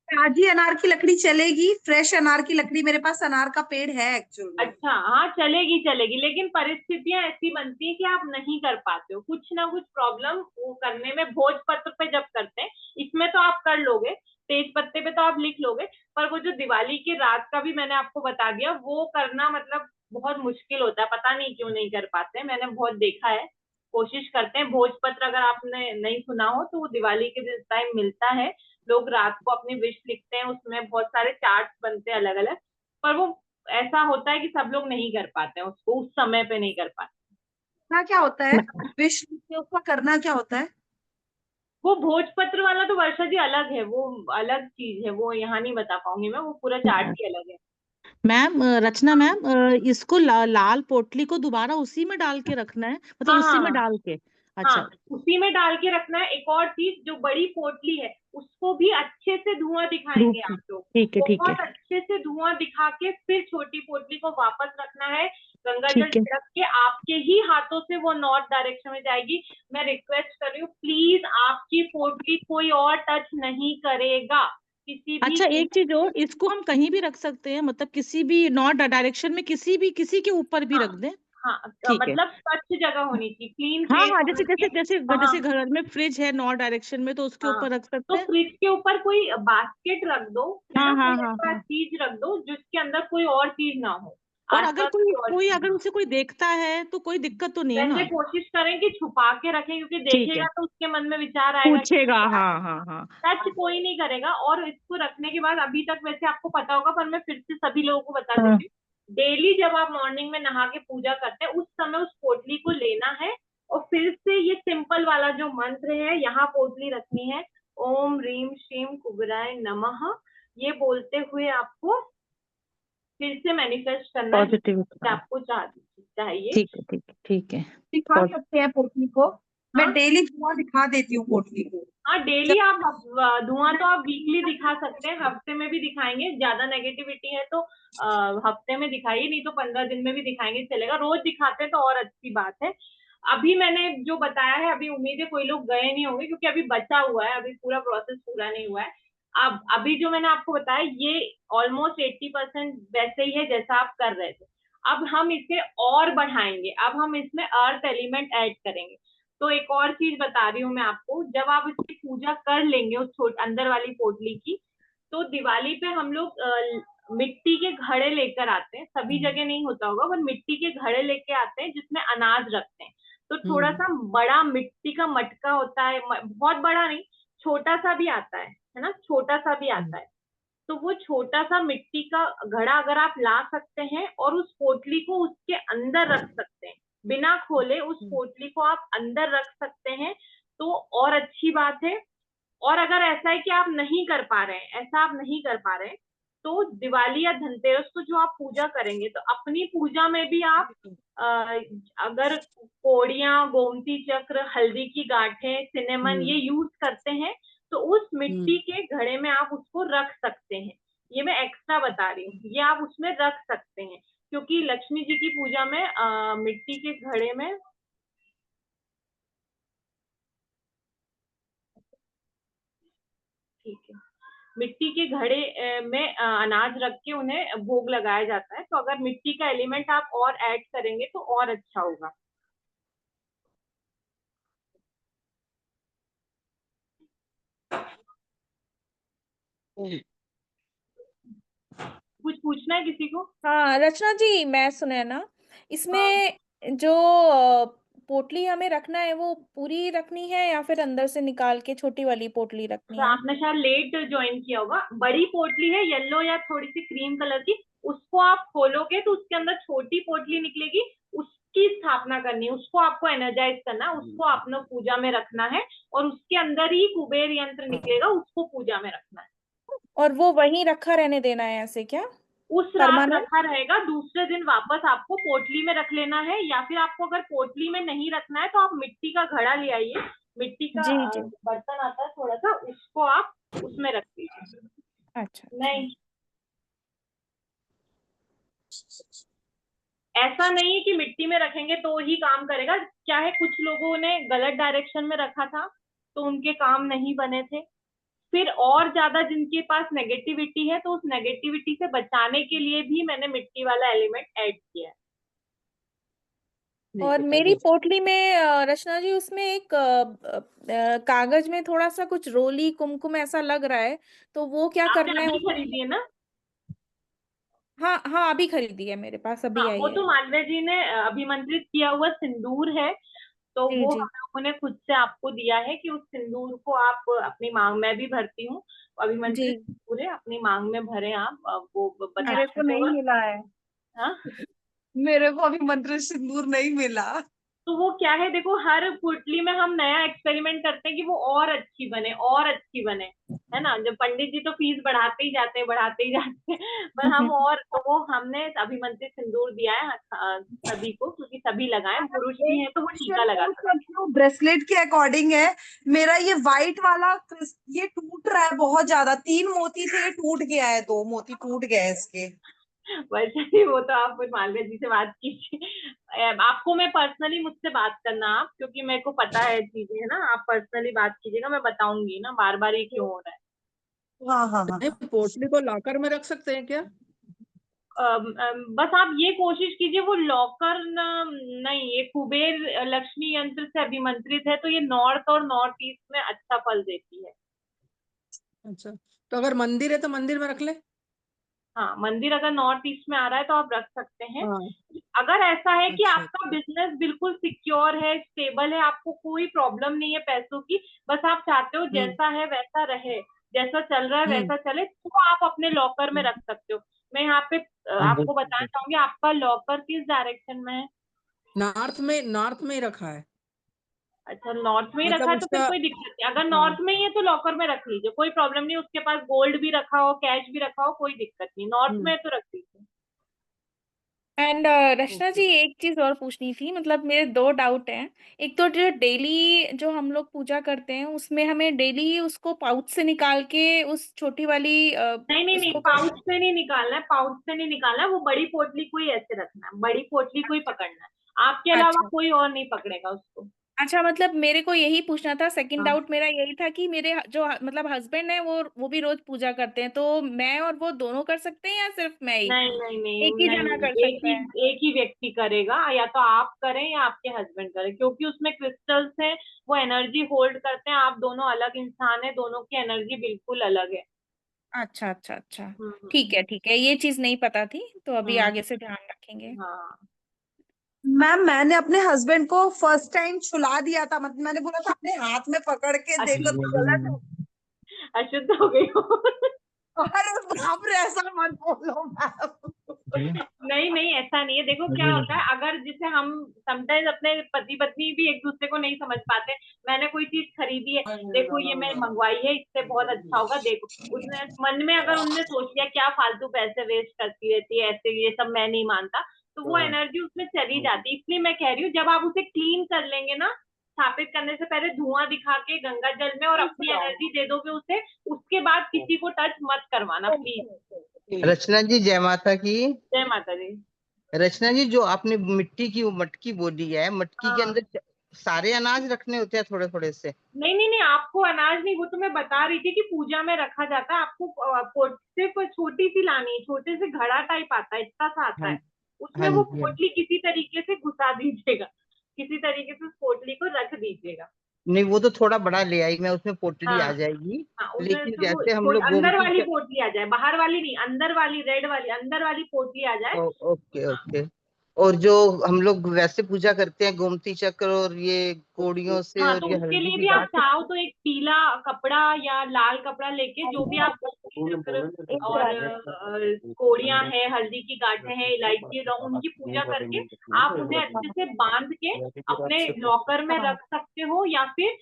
ताजी अनार की लकड़ी चलेगी? फ्रेश अनार की लकड़ी, मेरे पास अनार का पेड़ है एक्चुअल में। अच्छा, हाँ चलेगी चलेगी, लेकिन परिस्थितियां ऐसी बनती है कि आप नहीं कर पाते हो, कुछ ना कुछ प्रॉब्लम वो करने में। भोजपत्र पे जब करते हैं, इसमें तो आप कर लोगे, तेज पत्ते पे तो आप लिख लोगे, पर वो जो दिवाली की रात का भी मैंने आपको बता दिया, वो करना मतलब बहुत मुश्किल होता है, पता नहीं क्यों नहीं कर पाते, मैंने बहुत देखा है। कोशिश करते हैं। भोजपत्र अगर आपने नहीं सुना हो तो वो दिवाली के टाइम मिलता है, लोग रात को अपनी विश लिखते हैं, उसमें बहुत सारे चार्ट्स बनते हैं अलग अलग, पर वो ऐसा होता है कि सब लोग नहीं कर पाते हैं उसको, उस समय पे नहीं कर पाते। ना क्या होता है विश उसका करना क्या होता है? वो भोजपत्र वाला तो वर्षा जी अलग है, वो अलग चीज है, वो यहाँ नहीं बता पाऊंगी मैं, वो पूरा चार्ट ही अलग है। मैम रचना मैम, इसको लाल पोटली को दोबारा उसी में डाल के रखना है, मतलब हाँ उसी हाँ में हाँ डाल के? हाँ, अच्छा उसी में डाल के रखना है। एक और चीज, जो बड़ी पोटली है उसको भी अच्छे से धुआं दिखाएंगे आप लोग, ठीक है ठीक है। बहुत अच्छे से धुआं दिखा के फिर छोटी पोटली को वापस रखना है। गंगा जल ठीक है। छिड़क के आपके ही हाथों से वो नॉर्थ डायरेक्शन में जाएगी। मैं रिक्वेस्ट कर रही हूँ, प्लीज आपकी पोटली कोई और टच नहीं करेगा किसी भी अच्छा, एक चीज और, इसको हम कहीं भी रख सकते हैं, मतलब किसी भी नॉर्थ डायरेक्शन में, किसी के ऊपर भी हाँ, रख दें? हाँ, ठीक है। मतलब स्वच्छ जगह होनी चाहिए, क्लीन हाँ प्लेस हाँ, होना जैसे जैसे चाहिए। जैसे हाँ, जैसे घर में फ्रिज है नॉर्थ डायरेक्शन में, तो उसके हाँ, ऊपर रख सकते तो हैं। फ्रिज के ऊपर कोई बास्केट रख दो, है हाँ ना, हाँ कोई हाँ ऐसा हाँ। चीज रख दो जिसके अंदर कोई और चीज ना हो, और अगर आसपास कोई कोई और कोई चीज अगर ना उसे कोई देखता है तो कोई दिक्कत तो नहीं है हो। वैसे ना? कोशिश करें कि छुपा के रखें, क्योंकि ठीक है, देखेगा तो उसके मन में विचार आएगा कि पूछेगा। क्या हाँ है। हाँ हाँ। टच कोई नहीं करेगा। और इसको रखने के बाद, अभी तक वैसे आपको पता होगा पर मैं फिर से सभी लोगों को बता हाँ। देती हूँ, डेली जब आप मॉर्निंग में नहा के पूजा करते हैं उस समय उस पोटली को लेना है और फिर से ये सिंपल वाला जो मंत्र है यहाँ पोटली रखनी है, ओम रीम श्रीम कुबेराय नमः, ये बोलते हुए आपको फिर से मैनिफेस्ट करना है पॉजिटिव। जिससे आपको चाहिए। ठीक है, ठीक है, ठीक है। दिखा और सकते हैं पोटली को। मैं हाँ, डेली धुआं दिखा देती हूँ पोटली को। हाँ, डेली आप धुआं तो आप वीकली दिखा सकते हैं, हफ्ते में भी दिखाएंगे, ज्यादा नेगेटिविटी है तो हफ्ते में दिखाइए, नहीं तो 15 दिन में भी दिखाएंगे चलेगा, रोज दिखाते हैं तो और अच्छी बात है। अभी मैंने जो बताया है, अभी उम्मीद है कोई लोग गए नहीं होंगे क्योंकि अभी बचा हुआ है, अभी पूरा प्रोसेस पूरा नहीं हुआ है। अब अभी जो मैंने आपको बताया ये ऑलमोस्ट 80% वैसे ही है जैसा आप कर रहे थे। अब हम इसे और बढ़ाएंगे, अब हम इसमें अर्थ एलिमेंट ऐड करेंगे। तो एक और चीज बता रही हूँ मैं आपको, जब आप इसकी पूजा कर लेंगे उस अंदर वाली पोटली की, तो दिवाली पे हम लोग मिट्टी के घड़े लेकर आते हैं, सभी जगह नहीं होता होगा पर मिट्टी के घड़े लेके आते हैं जिसमें अनाज रखते हैं। तो थोड़ा सा बड़ा मिट्टी का मटका होता है, बहुत बड़ा नहीं, छोटा सा भी आता है ना, छोटा सा भी आता है। तो वो छोटा सा मिट्टी का घड़ा अगर आप ला सकते हैं और उस पोटली को उसके अंदर रख सकते हैं, बिना खोले उस पोटली को आप अंदर रख सकते हैं, तो और अच्छी बात है। और अगर ऐसा है कि आप नहीं कर पा रहे हैं, ऐसा आप नहीं कर पा रहे हैं, तो दिवाली या धनतेरस को जो आप पूजा करेंगे तो अपनी पूजा में भी आप अगर कोड़ियां, गोमती चक्र, हल्दी की गांठें, सिनेमन ये यूज करते हैं तो उस मिट्टी के घड़े में आप उसको रख सकते हैं। ये मैं एक्स्ट्रा बता रही हूँ, ये आप उसमें रख सकते हैं क्योंकि लक्ष्मी जी की पूजा में मिट्टी के घड़े में, ठीक है, मिट्टी के घड़े में अनाज रख के उन्हें भोग लगाया जाता है। तो अगर मिट्टी का एलिमेंट आप और ऐड करेंगे तो और अच्छा होगा। कुछ पूछना है किसी को? हाँ रचना जी, मैं सुने ना, हाँ, इसमें जो पोटली हमें रखना है वो पूरी रखनी है या फिर अंदर से निकाल के छोटी वाली पोटली रखनी तो है? आपने शायद लेट ज्वाइन किया होगा। बड़ी पोटली है येलो या थोड़ी सी क्रीम कलर की, उसको आप खोलोगे तो उसके अंदर छोटी पोटली निकलेगी, उसकी स्थापना करनी है, उसको आपको एनर्जाइज करना है, उसको अपने पूजा में रखना है और उसके अंदर ही कुबेर यंत्र निकलेगा, उसको पूजा में रखना है। और वो वहीं रखा रहने देना है ऐसे क्या? उस रात परमानेंट? रखा रहेगा, दूसरे दिन वापस आपको पोटली में रख लेना है, या फिर आपको अगर पोटली में नहीं रखना है तो आप मिट्टी का घड़ा ले आइए, मिट्टी का जी जी। बर्तन आता है थोड़ा सा, उसको आप उसमें रख दीजिए। अच्छा। नहीं, ऐसा नहीं है कि मिट्टी में रखेंगे तो ही काम करेगा। क्या है, कुछ लोगों ने गलत डायरेक्शन में रखा था तो उनके काम नहीं बने थे। फिर और ज्यादा जिनके पास नेगेटिविटी है तो उस नेगेटिविटी से बचाने के लिए भी मैंने मिट्टी वाला एलिमेंट ऐड किया है। और मेरी पोटली में रचना जी, उसमें एक कागज में थोड़ा सा कुछ रोली कुमकुम ऐसा लग रहा है, तो वो क्या आपने करना है अभी उसमें? खरीदी है ना? हाँ हाँ, अभी खरीदी है, मेरे पास अभी हाँ, आई वो है। तो मालवीय जी ने अभिमंत्रित किया हुआ सिंदूर है, तो जी वो जी। हम लोगों ने खुद से आपको दिया है कि उस सिंदूर को आप अपनी मांग में भी भरती हूँ, जी। अभिमंत्रित सिंदूर है, अपनी मांग में भरे आप, वो मेरे को बताया नहीं होगा। मिला है। हाँ, मेरे को अभी मंत्र सिंदूर नहीं मिला। तो वो क्या है, देखो हर पुटली में हम नया एक्सपेरिमेंट करते हैं कि वो और अच्छी बने, और अच्छी बने, है ना। जब पंडित जी तो फीस बढ़ाते ही जाते हैं, बढ़ाते ही जाते हैं, पर हम और, तो वो हमने अभिमंत्रित सिंदूर दिया है सभी को, क्योंकि सभी लगाए, पुरुष भी हैं तो वो टीका लगा सकते हैं। ब्रेसलेट के अकॉर्डिंग है। मेरा ये व्हाइट वाला ये टूट रहा है बहुत ज्यादा। 3 मोती थे, ये टूट गया है, 2 मोती टूट गए हैं इसके। वैसे ही वो तो आप फिर मालवीय जी से बात कीजिए। आपको मैं पर्सनली मुझसे बात करना आप, क्योंकि मेरे को पता है चीजें, है ना। आप पर्सनली बात कीजिएगा, मैं बताऊंगी ना बार बार ये क्यों हो रहा है। हाँ हाँ हाँ। नहीं, पोटली को लॉकर में रख सकते हैं क्या? बस आप ये कोशिश कीजिए, वो लॉकर नहीं, ये कुबेर लक्ष्मी यंत्र से अभिमंत्रित है, तो ये नॉर्थ और नॉर्थ ईस्ट में अच्छा फल देती है। अच्छा, तो अगर मंदिर है तो मंदिर में रख ले। हाँ, मंदिर अगर नॉर्थ ईस्ट में आ रहा है तो आप रख सकते हैं। हाँ। अगर ऐसा है कि अच्छा आपका बिजनेस बिल्कुल सिक्योर है, स्टेबल है, आपको कोई प्रॉब्लम नहीं है पैसों की, बस आप चाहते हो हम्म जैसा है वैसा रहे, जैसा चल रहा है हम्म वैसा चले, तो आप अपने लॉकर में रख सकते हो। मैं यहाँ पे आपको बताना चाहूंगी, आपका लॉकर किस डायरेक्शन में है? नॉर्थ में ही रखा है। अच्छा, नॉर्थ में ही रखा मतलब है, तो फिर उसका। कोई दिक्कत नहीं। अगर हाँ। नॉर्थ में ही है तो लॉकर में रख लीजिए, कोई प्रॉब्लम नहीं। उसके पास गोल्ड भी रखा हो, कैश भी रखा हो, कोई दिक्कत नहीं, नॉर्थ में हम्म। है तो रख लीजिए। And Rachna ji, okay. एक चीज और पूछनी थी, मतलब मेरे दो डाउट हैं। एक तो जो डेली जो हम लोग पूजा करते हैं उसमें हमें डेली उसको पाउच से निकाल के उस छोटी वाली नहीं नहीं नहीं, उसको पाउच से नहीं निकालना है, पाउच से नहीं निकालना है, वो बड़ी पोटली को ही ऐसे रखना है, बड़ी पोटली को ही पकड़ना है। आपके अलावा अच्छा कोई और नहीं पकड़ेगा उसको। अच्छा, मतलब मेरे को यही पूछना था। सेकंड हाँ। डाउट मेरा यही था कि मेरे जो मतलब हस्बैंड है वो भी रोज पूजा करते हैं, तो मैं और वो दोनों कर सकते हैं या सिर्फ मैं ही? नहीं नहीं एक ही नहीं जना नहीं, कर एक सकता ही है? एक ही व्यक्ति करेगा, या तो आप करें या आपके हस्बैंड करें, क्योंकि उसमें क्रिस्टल्स हैं, वो एनर्जी होल्ड करते हैं। आप दोनों अलग इंसान है, दोनों की एनर्जी बिल्कुल अलग है। अच्छा अच्छा अच्छा। हम्म। ठीक है, ये चीज नहीं पता थी, तो अभी हम्म। आगे से ध्यान रखेंगे। हाँ। मैम मैंने अपने हस्बैंड को फर्स्ट टाइम छुला दिया था, मतलब मैंने बोला था अपने हाथ में पकड़ के देखो तो गलत हो। अशुद्ध हो गई हो। अरे बाप रे, ऐसा मत बोलो मैम। नहीं नहीं, ऐसा नहीं है। देखो क्या होता है, अगर जैसे हम समटाइम्स अपने पति पत्नी भी एक दूसरे को नहीं समझ पाते। मैंने कोई चीज खरीदी है, देखो ये मैं मंगवाई है, इससे बहुत अच्छा होगा, देखो। उसने मन में अगर उनने सोच लिया क्या फालतू पैसे वेस्ट करती रहती है ऐसे, ये सब मैं नहीं मानता, तो वो एनर्जी उसमें चली जाती है। इसलिए मैं कह रही हूँ, जब आप उसे क्लीन कर लेंगे ना, स्थापित करने से पहले धुआं दिखा के गंगा जल में, और अपनी एनर्जी दे दोगे उसे, उसके बाद किसी को टच मत करवाना प्लीज। रचना जी, जय माता की। जय माता दी। रचना जी, जो आपने मिट्टी की वो मटकी बोली है, मटकी के हाँ। अंदर सारे अनाज रखने होते हैं थोड़े थोड़े से? नहीं नहीं नहीं, आपको अनाज नहीं, वो तो मैं बता रही थी कि पूजा में रखा जाता है। आपको सिर्फ छोटी सी लानी है, छोटे से घड़ा टाइप आता है, इतना सा आता हाँ। है। उसमें हाँ वो जी, हाँ। पोटली किसी तरीके से घुसा दीजिएगा, किसी तरीके से उस पोटली को रख दीजिएगा। नहीं, वो तो थोड़ा बड़ा ले आई मैं, उसमें पोटली हाँ आ जाएगी। हाँ, उसमें लेकिन से वो जैसे हम लोग अंदर गोमती वाली पोटली आ जाए, बाहर वाली नहीं, अंदर वाली रेड वाली अंदर वाली पोटली आ जाए। Okay okay. और जो हम लोग वैसे पूजा करते हैं गोमती चक्र और ये कोड़ियों से हाँ, और तो ये उसके हल्दी लिए की भी आप गांठ। चाहो तो एक पीला कपड़ा या लाल कपड़ा लेके, जो भी आप चक्र और कोड़ियां हैं, हल्दी की गांठें हैं, इलायची लौंग, उनकी पूजा करके आप उन्हें अच्छे से बांध के अपने लॉकर में रख सकते हो, या फिर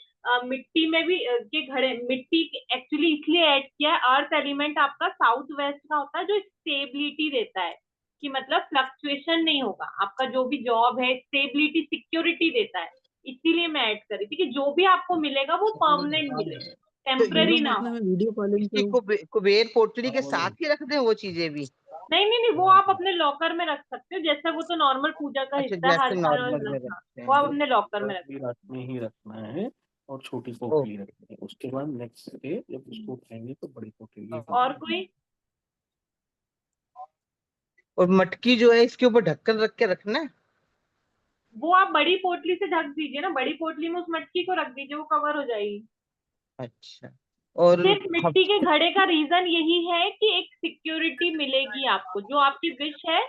मिट्टी में भी के घड़े। मिट्टी एक्चुअली इसलिए ऐड किया है, अर्थ एलिमेंट आपका साउथ वेस्ट का होता है, जो स्टेबिलिटी देता है, कि मतलब फ्लक्चुएशन नहीं होगा, आपका जो भी जॉब है स्टेबिलिटी सिक्योरिटी देता है। इसीलिए मैं ऐड करी थी कि जो भी आपको मिलेगा वो परमानेंट मिले, तो टेम्पररी चलो, ना मतलब हो। मैं वीडियो कॉलिंग इसकी करूँ? कुबेर पोटली के साथ ही रख दें वो चीजें भी? नहीं नहीं नहीं, वो आप अपने लॉकर में रख सकते हो, जैसा वो तो नॉर्मल पूजा का अच्छा, हिस्सा है, जैसे हर नॉर्मल में हाँ, रखते वो हैं। आप अपने लॉकर में रख भी रात में ही रखना है और छोटी ओ, पोटली रखनी है। उसके बाद नेक्स्ट डे जब उसको उठाएंगे तो बड़ी पोटली। और कोई? और मटकी जो है इसके ऊपर ढक्कन रख के रखना है? वो आप बड़ी पोटली से ढक दीजिए ना, बड़ी पोटली में उस मटकी को रख दीजिए, वो कवर हो जाएगी। अच्छा। और सिर्फ मिट्टी के घड़े का रीजन यही है कि एक सिक्योरिटी मिलेगी आपको, जो आपकी विश है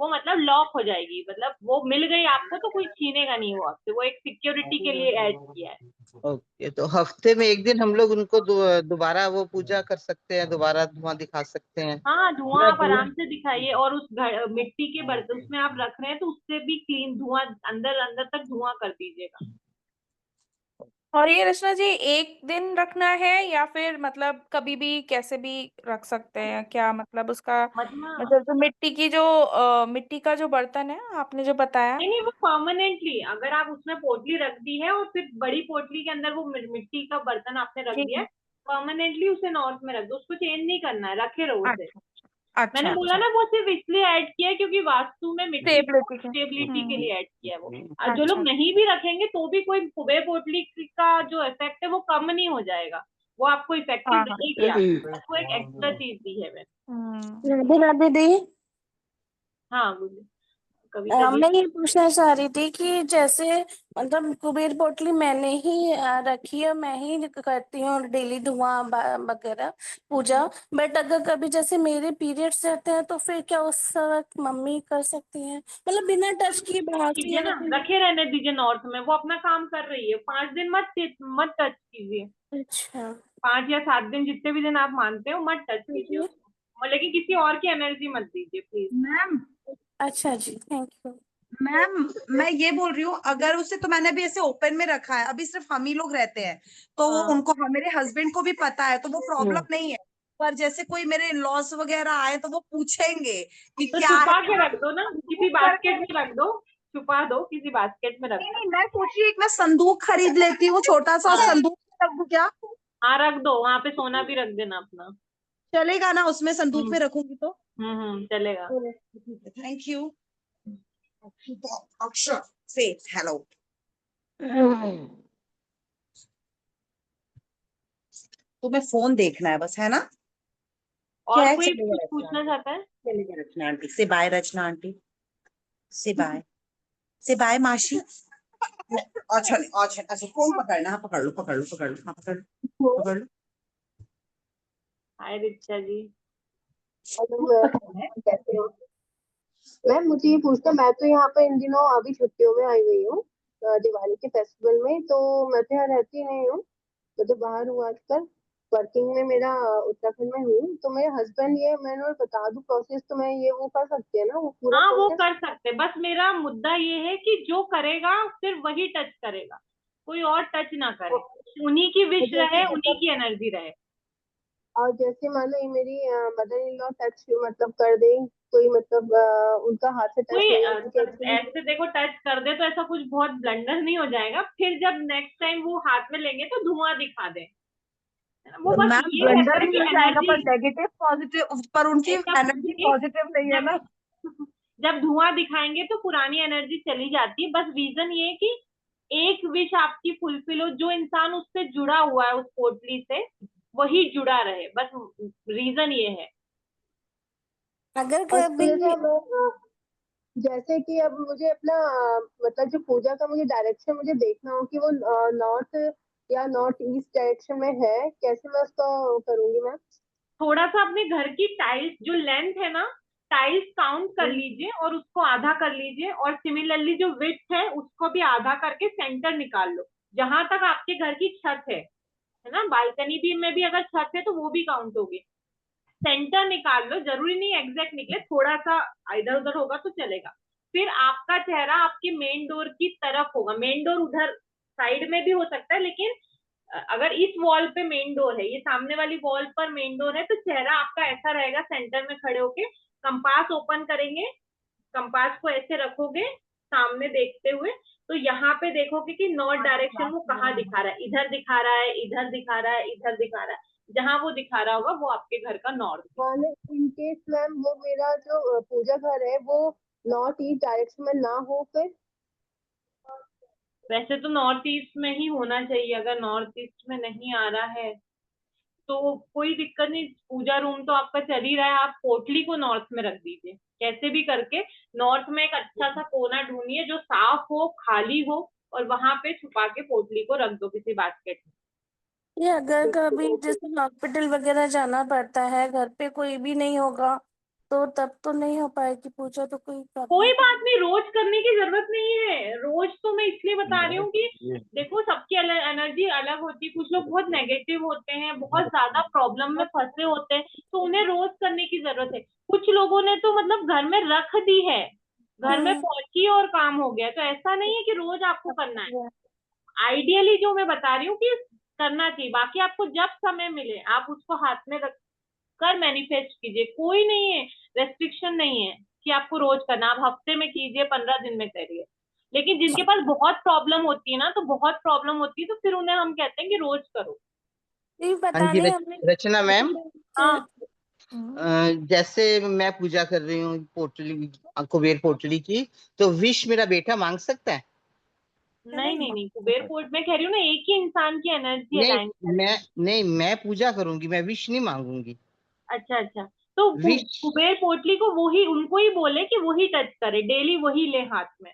वो मतलब लॉक हो जाएगी, मतलब वो मिल गई आपको तो कोई छीनेगा नहीं वो आपसे, वो एक सिक्योरिटी के लिए ऐड किया है। ओके, तो हफ्ते में एक दिन हम लोग उनको दोबारा वो पूजा कर सकते हैं, दोबारा धुआं दिखा सकते हैं? हाँ, धुआं या आप आराम से दिखाइए, और उस मिट्टी के बर्तन उसमें आप रख रहे हैं तो उससे भी क्लीन धुआं, अंदर अंदर तक धुआं कर दीजिएगा। और ये रचना जी, एक दिन रखना है या फिर मतलब कभी भी कैसे भी रख सकते हैं क्या? मतलब उसका मतलब मतलब जो मिट्टी की जो मिट्टी का जो बर्तन है आपने जो बताया। नहीं नहीं, वो परमानेंटली अगर आप उसमें पोटली रख दी है और फिर बड़ी पोटली के अंदर वो मिट्टी का बर्तन आपने रख जी दिया है, जी। परमानेंटली उसे नॉर्थ में रख दो, उसको चेंज नहीं करना है, रखे रहो उसे। अच्छा मैंने अच्छा बोला ना वो सिर्फ इसलिए ऐड किया है क्योंकि वास्तु में मिट्टी स्टेबिलिटी के स्टेबिलिटी के लिए ऐड किया है वो। जो अच्छा लोग नहीं भी रखेंगे तो भी कोई कुबेर पोटली का जो इफेक्ट है वो कम नहीं हो जाएगा, वो आपको इफेक्टिव हाँ रहेगी। आपको एक एक्स्ट्रा चीज दी है मैंने। राधे राधे दी। हाँ बोलिए कविता जी। मैं ये पूछना चाह रही थी कि जैसे मतलब कुबेर पोटली मैंने ही रखी है, मैं ही करती हूँ डेली धुआं वगैरह पूजा। बट अगर कभी जैसे मेरे पीरियड्स रहते हैं तो फिर क्या उस वक्त मम्मी कर सकती हैं, मतलब बिना टच किए बाहर से कीजिए ना, रखे रहने दीजिए नॉर्थ में, वो अपना काम कर रही है। 5 दिन मत टच कीजिए। अच्छा 5 या 7 दिन जितने भी दिन आप मानते हो मत टच कीजिए उसको, लेकिन किसी और की एनर्जी मत दीजिए प्लीज। मैम अच्छा जी, थैंक यू। मैम मैं ये बोल रही हूँ, अगर उसे तो मैंने भी ऐसे ओपन में रखा है, अभी सिर्फ हम ही लोग रहते हैं तो हाँ। उनको मेरे हस्बैंड को भी पता है तो वो प्रॉब्लम नहीं है। पर जैसे कोई मेरे लॉस वगैरह आए तो वो पूछेंगे कि तो क्या छुपा है। के रख दो ना, किसी बास्केट में रख दो, छुपा दो किसी बास्केट में रख नहीं दो। नहीं, मैं सोच रही हूँ एक मैं संदूक खरीद लेती हूँ, छोटा सा संदूक में रख दूं क्या? हाँ रख दो, वहां पे सोना भी रख देना अपना। चलेगा ना उसमें संदूक में हम्म रखूंगी तो? चलेगा। Thank you. अक्षर से हेलो। तुम्हें फोन देखना है बस, है ना? क्या और है? कोई चलेगा कुछ रचना पूछना आंटी, चाहता है? चलेगा रचना आंटी से बाय। रचना आंटी से बाय, से बाय मासी। अच्छा नहीं, अच्छा फोन पकड़ना। हाँ पकड़ लो पकड़ लो पकड़ लो, हाँ पकड़ लो पकड़ लो। हाय रिचा जी। पकड़ना है। कैसे हो मैम? मुझे ये पूछना, मैं तो यहाँ पे इन दिनों अभी छुट्टियों में आई हुई हूँ दिवाली के फेस्टिवल में, तो मैं तो यहाँ रहती नहीं हूँ, मैं तो बाहर हूँ आजकल। वर्किंग में मेरा उत्तराखंड में हूँ, तो मेरे हस्बैंड ये मैंने और बता दूँ प्रोसेस, तो मैं ये वो कर सकती है ना वो पूरा हाँ वो प्रोसेस? कर सकते, बस मेरा मुद्दा ये है कि जो करेगा सिर्फ वही टच करेगा, कोई और टच ना करे। उन्हीं की विश जैसे रहे, उन्हीं मतलब, की एनर्जी रहे। और जैसे मान लो ये मेरी मदर इन लॉ टच मतलब कर दे, कोई मतलब उनका हाथ से टच कोई नहीं है क्योंकि एक्चुअली ऐसे देखो टच कर दे तो ऐसा कुछ बहुत ब्लंडर नहीं हो जाएगा, फिर जब नेक्स्ट टाइम वो हाथ में लेंगे तो धुआं दिखा दे। वो बस मैम ये रहता ब्लंडर है नहीं कि हो जाएगा, पर एनर्जी, नेगेटिव पॉजिटिव, पर उनकी ऐसा कुछ एनर्जी नहीं। पॉजिटिव नहीं है जब ना। जब धुआं दिखाएंगे तो पुरानी एनर्जी चली जाती है। बस रीजन ये है कि एक विश आपकी फुलफिल हो, जो इंसान उससे जुड़ा हुआ है उस पोटली से वही जुड़ा रहे, बस रीजन ये है। अगर और कभी जैसे अब जैसे कि अब मुझे अपना मतलब जो पूजा का मुझे डायरेक्शन मुझे देखना हो कि वो नॉर्थ या नॉर्थ ईस्ट डायरेक्शन में है, कैसे मैं उसको करूंगी मैं? थोड़ा सा अपने घर की टाइल्स जो लेंथ है ना, टाइल्स काउंट कर लीजिए और उसको आधा कर लीजिए, और सिमिलरली जो विड्थ है उसको भी आधा करके सेंटर निकाल लो, जहां तक आपके घर की छत है ना, बालकनी भी में भी अगर छत है तो वो भी काउंट होगी। सेंटर निकाल लो, जरूरी नहीं एग्जैक्ट निकले, थोड़ा सा इधर उधर होगा तो चलेगा। फिर आपका चेहरा आपके मेन डोर की तरफ होगा, मेन डोर उधर साइड में भी हो सकता है, लेकिन अगर इस वॉल पे मेन डोर है, ये सामने वाली वॉल पर मेन डोर है, तो चेहरा आपका ऐसा रहेगा सेंटर में खड़े होके। कंपास ओपन करेंगे, कंपास को ऐसे रखोगे सामने देखते हुए, तो यहाँ पे देखोगे कि नॉर्थ डायरेक्शन वो कहाँ दिखा रहा है, इधर दिखा रहा है, इधर दिखा रहा है, इधर दिखा रहा है। जहां वो दिखा रहा होगा वो आपके घर का नॉर्थ। माने इन केस मैम वो मेरा जो पूजा घर है वो नॉर्थ ईस्ट डायरेक्शन में ना हो फिर? वैसे तो नॉर्थ ईस्ट में ही होना चाहिए, अगर नॉर्थ ईस्ट में नहीं आ रहा है तो कोई दिक्कत नहीं, पूजा रूम तो आपका चल ही रहा है, आप पोटली को नॉर्थ में रख दीजिए कैसे भी करके। नॉर्थ में एक अच्छा सा कोना ढूंढिए जो साफ हो, खाली हो, और वहां पे छुपा के पोटली को रख दो किसी बास्केट में। ये अगर कभी जैसे हॉस्पिटल वगैरह जाना पड़ता है, घर पे कोई भी नहीं होगा तो तब तो नहीं हो पाएगी पूजा, तो कोई कोई प्रॉब्लम? बात नहीं, रोज करने की जरूरत नहीं है। रोज तो मैं इसलिए बता रही हूँ कि देखो सबकी एनर्जी अलग होती है, कुछ लोग बहुत नेगेटिव होते हैं, बहुत ज्यादा प्रॉब्लम में फंसे होते हैं, तो उन्हें रोज करने की जरूरत है। कुछ लोगों ने तो मतलब घर में रख दी है, घर में पहुंची और काम हो गया, तो ऐसा नहीं है कि रोज आपको करना है। आइडियली जो मैं बता रही हूँ कि करना चाहिए, बाकी आपको जब समय मिले आप उसको हाथ में रख कर मैनिफेस्ट कीजिए, कोई नहीं है, रेस्ट्रिक्शन नहीं है कि आपको रोज करना, आप हफ्ते में कीजिए, 15 दिन में करिए। लेकिन जिनके पास बहुत प्रॉब्लम होती है ना, तो बहुत प्रॉब्लम होती है तो फिर उन्हें हम कहते हैं कि रोज करो। ये हाँ पता जी नहीं हमने रचना मैम, हाँ जैसे मैं पूजा कर रही हूँ पोटली, कुबेर पोटली की, तो विश मेरा बेटा मांग सकता है? नहीं नहीं नहीं, कुबेर पोर्ट मैं कह रही हूँ ना, एक ही इंसान की एनर्जी अलाइन कर। मैं पूजा करूंगी, मैं विश नहीं मांगूंगी। अच्छा अच्छा, तो विश, कुबेर पोटली को वो ही, उनको ही बोले कि वही टच करे डेली, वही ले हाथ में।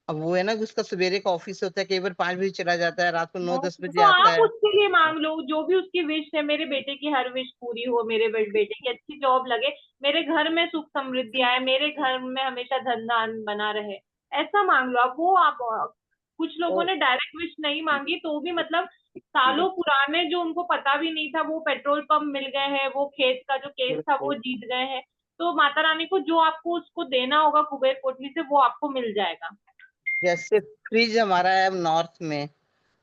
अब वो है ना कि उसका सवेरे का ऑफिस होता है, कई बार 5 बजे चला जाता है, रात को 9-10 बजे तो आता आप है। उसके लिए मांग लो जो भी उसकी विश है, मेरे बेटे की हर विश पूरी हो, मेरे बेटे की अच्छी जॉब लगे, मेरे घर में सुख समृद्धि आए, मेरे घर में हमेशा धन धान बना रहे, ऐसा मांग लो आप। वो आप कुछ लोगों ने डायरेक्ट विश नहीं मांगी तो भी मतलब सालों पुराने, जो उनको पता भी नहीं था, वो पेट्रोल पंप मिल गए हैं, वो खेत का जो केस था वो जीत गए हैं। तो माता रानी को जो आपको उसको देना होगा कुबेर कोटली से, वो आपको मिल जाएगा। जैसे फ्रिज हमारा है नॉर्थ में,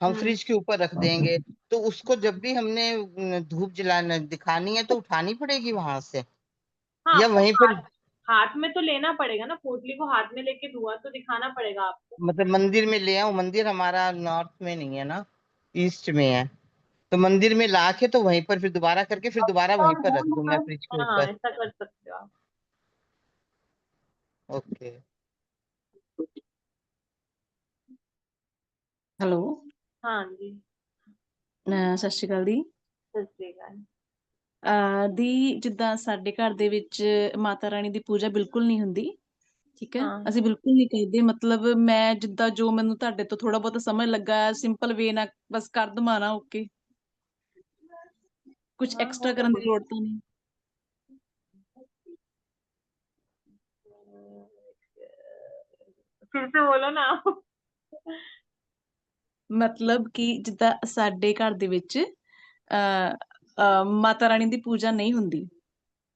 हम फ्रिज के ऊपर रख देंगे, तो उसको जब भी हमने धूप जलाना दिखानी है तो उठानी पड़ेगी वहां से, हाँ, या आपको वहीं पर? हाथ में तो लेना पड़ेगा ना, पोटली को हाथ में लेके धुआं तो दिखाना पड़ेगा आपको। मतलब मंदिर में ले आऊं? मंदिर हमारा नॉर्थ में नहीं है ना, ईस्ट में है, तो मंदिर में ला के तो वहीं पर फिर दोबारा करके फिर दोबारा वहीं पर रख दूं मैं फ्रिज के हाँ हाँ, ऊपर? ऐसा कर सकते हो आप। ओके। ਹੈਲੋ हाँ जी। ਸਤਿ ਸ਼੍ਰੀ ਅਕਾਲ ਦੀ। सत श्री अकाल। ਦੀ ਜਿੱਦਾਂ ਸਾਡੇ ਘਰ ਦੇ ਵਿੱਚ ਮਾਤਾ ਰਾਣੀ ਦੀ ਪੂਜਾ ਬਿਲਕੁਲ ਨਹੀਂ ਹੁੰਦੀ, ਠੀਕ ਹੈ, हाँ ਅਸੀਂ ਬਿਲਕੁਲ ਨਹੀਂ ਕਰਦੇ। ਮਤਲਬ ਮੈਂ ਜਿੱਦਾਂ ਜੋ ਮੈਨੂੰ ਤੁਹਾਡੇ ਤੋਂ ਥੋੜਾ ਬਹੁਤ ਸਮਝ ਲੱਗਾ ਸਿੰਪਲ ਵੇ ਨਾਲ ਬਸ ਕਰ ਦਵਾਣਾ, ਓਕੇ, ਕੁਝ हाँ, ਐਕਸਟਰਾ हो ਕਰਨ ਦੀ जाएगा। ਲੋੜ ਤਾਂ ਨਹੀਂ। फिर से बोलो ना आप। ਮਤਲਬ ਕਿ ਜਿੱਦਾਂ ਸਾਡੇ ਘਰ ਦੇ ਵਿੱਚ ਮਾਤਾ ਰਾਣੀ ਦੀ ਪੂਜਾ ਨਹੀਂ ਹੁੰਦੀ।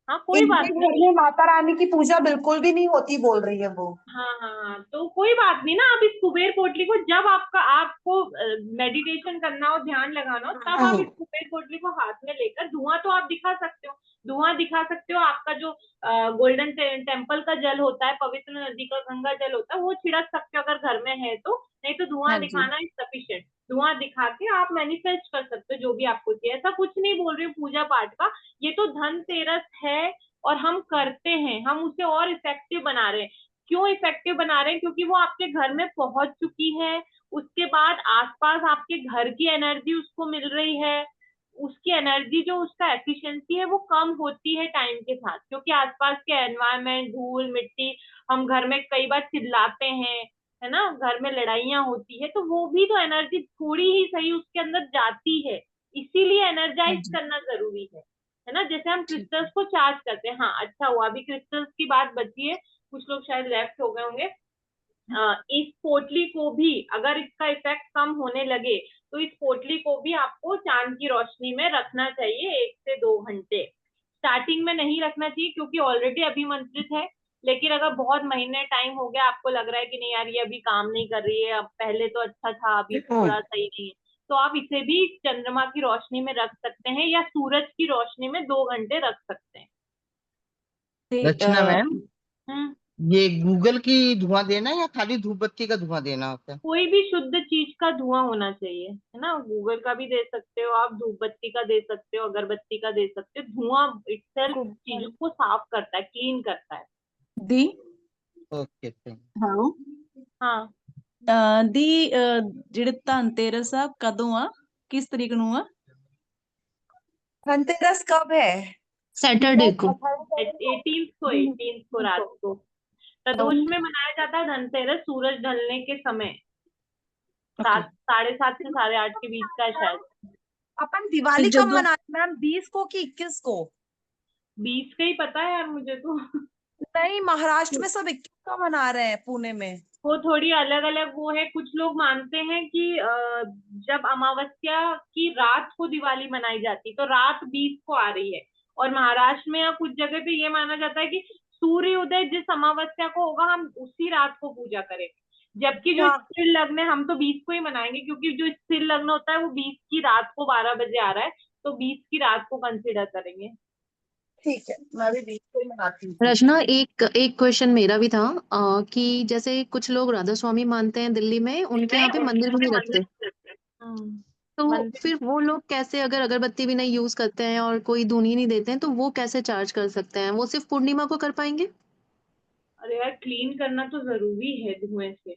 हाँ कोई बात इनके घर नहीं। में माता रानी की पूजा बिल्कुल भी नहीं होती बोल रही है वो। हाँ हाँ हाँ, तो कोई बात नहीं ना, आप इस कुबेर पोटली को जब आपको मेडिटेशन करना हो, ध्यान लगाना हो, तब आप इस कुबेर पोटली को हाथ में लेकर धुआं तो आप दिखा सकते हो, धुआं दिखा सकते हो। आपका जो गोल्डन टेम्पल का जल होता है, पवित्र नदी का गंगा जल होता है, वो छिड़क सकते हो अगर घर में है तो, नहीं तो धुआं हाँ जी। दिखाना इज सफिशिएंट। धुआं दिखा के आप मैनिफेस्ट कर सकते हो जो भी आपको चाहिए। ऐसा कुछ नहीं बोल रही हूँ पूजा पाठ का, ये तो धनतेरस है और हम करते हैं, हम उसे और इफेक्टिव बना रहे हैं। क्यों इफेक्टिव बना रहे हैं? क्योंकि वो आपके घर में पहुंच चुकी है, उसके बाद आसपास आपके घर की एनर्जी उसको मिल रही है, उसकी एनर्जी जो उसका एफिशिएंसी है वो कम होती है टाइम के साथ, क्योंकि आसपास के एनवायरनमेंट, धूल मिट्टी, हम घर में कई बार चिल्लाते हैं, है ना, घर में लड़ाइयाँ होती है, तो वो भी तो एनर्जी थोड़ी ही सही उसके अंदर जाती है, इसीलिए हाँ एनर्जाइज जी। करना जरूरी है ना। जैसे हम ठीक क्रिस्टल्स को चार्ज करते हैं। हाँ अच्छा हुआ अभी क्रिस्टल्स की बात बची है, कुछ लोग शायद लेफ्ट हो गए होंगे। इस पोटली को भी अगर इसका इफेक्ट कम होने लगे तो इस पोटली को भी आपको चांद की रोशनी में रखना चाहिए 1 से 2 घंटे। स्टार्टिंग में नहीं रखना चाहिए क्योंकि ऑलरेडी अभिमंत्रित है, लेकिन अगर बहुत महीने टाइम हो गया, आपको लग रहा है कि नहीं यार ये अभी काम नहीं कर रही है, अब पहले तो अच्छा था अभी थोड़ा सही नहीं है, तो आप इसे भी चंद्रमा की रोशनी में रख सकते हैं या सूरज की रोशनी में 2 घंटे रख सकते हैं। ਤੇ रचना मैम, हम्म, ये गूगल की धुआं देना है या खाली धूप बत्ती का धुआं देना होता है? कोई भी शुद्ध चीज का धुआं होना चाहिए, है ना। गूगल का भी दे सकते हो आप, धूप बत्ती का दे सकते हो, अगरबत्ती का दे सकते हो। धुआं इटसेल्फ चीजों को साफ करता है, क्लीन करता है। ਦੀ ओके, थैंक ਹਾਂ हाँ ਦੀ ਜਿਹੜੇ ਧਨਤੇਰਸ ਆ ਕਦੋਂ ਆ, ਕਿਸ ਤਰੀਕ ਨੂੰ ਆ? धनतेरस कब है? सैटरडे को। 18th को रात को प्रदोष में मनाया जाता है धनतेरस, सूरज ढलने के समय 7:30 से 8:30 के बीच का है शायद। अपन दिवाली तो कब जब- मनाते हैं मैम? 20 को कि 21 को? 20 का ही पता है यार मुझे तो। नहीं, महाराष्ट्र में सब 21 का मना रहे हैं, पुणे में। वो थोड़ी अलग अलग वो है। कुछ लोग मानते हैं कि जब अमावस्या की रात को दिवाली मनाई जाती तो रात 20 को आ रही है, और महाराष्ट्र में या कुछ जगह पे ये माना जाता है कि सूर्य उदय जिस अमावस्या को होगा हम उसी रात को पूजा करें, जबकि जो स्थिर लग्न है हम तो 20 को ही मनाएंगे, क्योंकि जो स्थिर लग्न होता है वो 20 की रात को 12 बजे आ रहा है, तो 20 की रात को कंसिडर करेंगे। ठीक है, मैं भी 20 को ही मनाती हूँ। रचना, एक क्वेश्चन मेरा भी था कि जैसे कुछ लोग राधा स्वामी मानते हैं दिल्ली में, उनके यहाँ पे मंदिर भी नहीं रखते, तो मंदिर फिर वो लोग कैसे, अगर अगरबत्ती भी नहीं यूज करते हैं और कोई धूनी नहीं देते हैं, तो वो कैसे चार्ज कर सकते हैं? वो सिर्फ पूर्णिमा को कर पाएंगे? अरे यार, क्लीन करना तो जरूरी है धुएं से।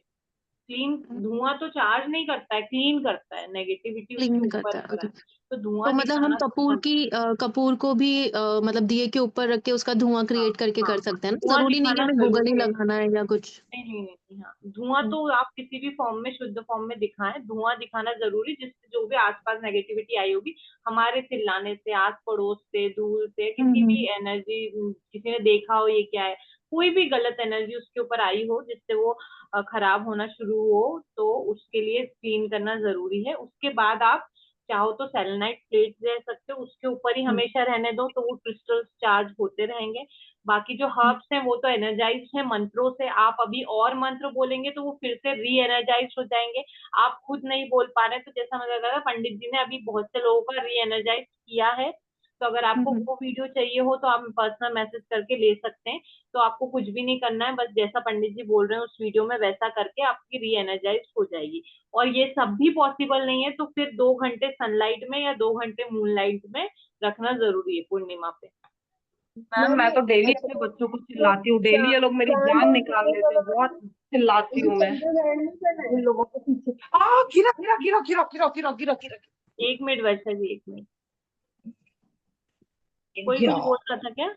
क्लीन धुआं तो चार्ज नहीं करता है, क्लीन करता है, नेगेटिविटी उसके क्लीन ऊपर करता है, रख रहा ओके। है। तो तो धुआं मतलब हम दिखाना तो बंद। कपूर को भी मतलब दिए के ऊपर रख के उसका धुआं हाँ क्रिएट करके हाँ कर हाँ, सकते हैं ना? धुआं जरूरी नहीं कि दिखाना हमें गूगल ही जरूरी है। लगाना है या कुछ। नहीं नहीं नहीं, हाँ धुआं तो आप किसी भी फॉर्म में, शुद्ध फॉर्म में दिखाएं, धुआं दिखाना जरूरी, जिससे जो भी आसपास नेगेटिविटी आई होगी हमारे चिल्लाने से, आस पड़ोस से, धूल से, किसी हम्म। भी एनर्जी, किसी ने देखा हो ये क्या है, कोई भी गलत एनर्जी उसके ऊपर आई हो जिससे वो खराब होना शुरू हो, तो उसके लिए क्लीन करना जरूरी है। उसके बाद आप चाहो तो सेलेनाइट प्लेट दे सकते हो, उसके ऊपर ही हमेशा रहने दो, तो वो क्रिस्टल्स चार्ज होते रहेंगे। बाकी जो हर्ब्स हैं वो तो एनर्जाइज है मंत्रों से, आप अभी और मंत्र बोलेंगे तो वो फिर से री एनर्जाइज हो जाएंगे। आप खुद नहीं बोल पा रहे, तो जैसा मुझे लगा पंडित जी ने अभी बहुत से लोगों का री एनर्जाइज किया है। तो अगर आपको वो वीडियो चाहिए हो तो आप पर्सनल मैसेज करके ले सकते हैं। तो आपको कुछ भी नहीं करना है, बस जैसा पंडित जी बोल रहे हैं उस वीडियो में वैसा करके आपकी री एनर्जाइज हो जाएगी। और ये सब भी पॉसिबल नहीं है तो फिर 2 घंटे सनलाइट में या 2 घंटे मूनलाइट में रखना जरूरी है पूर्णिमा पे। मैम मैं तो डेली अच्छा, अपने बच्चों को तो चिल्लाती हूँ, डेली ये लोग मेरी चांद जान और निकाल सूरज लेते हैं, वाला बहुत चिल्लाती ये हूँ मैं चंद्र ग्रहण में करना इन है? लोगों के पीछे। गिरा गिरा गिरा गिरा गिरा गिरा गिरा गिरा गिरा। 1 मिनट वर्षा जी, 1 मिनट। कोई गिरा। कुछ बोल रहा था क्या?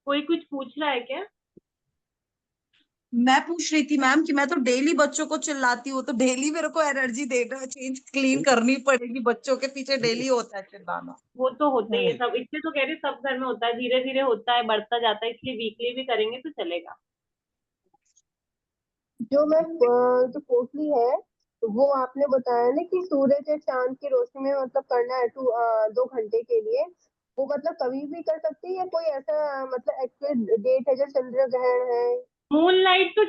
कोई कुछ पूछ रहा है क्या? मैं पूछ रही थी मैम कि मैं तो डेली बच्चों को चिल्लाती हूँ, तो डेली मेरे को एनर्जी देना, चेंज क्लीन करनी पड़ेगी, बच्चों के पीछे डेली होता है चिल्लाना। वो तो होता ही है सब, इसलिए तो कह रही सब घर में होता है, धीरे धीरे होता है, बढ़ता जाता है, इसलिए वीकली भी करेंगे तो चलेगा। जो मैं जो पोटली है वो आपने बताया ना कि सूरज या चांद की रोशनी में मतलब करना है 2 घंटे के लिए। वो मतलब कभी भी कर सकते हैं या कोई ऐसा मतलब एक्चुअल डेट है जो चंद्र ग्रहण है? मून लाइट तो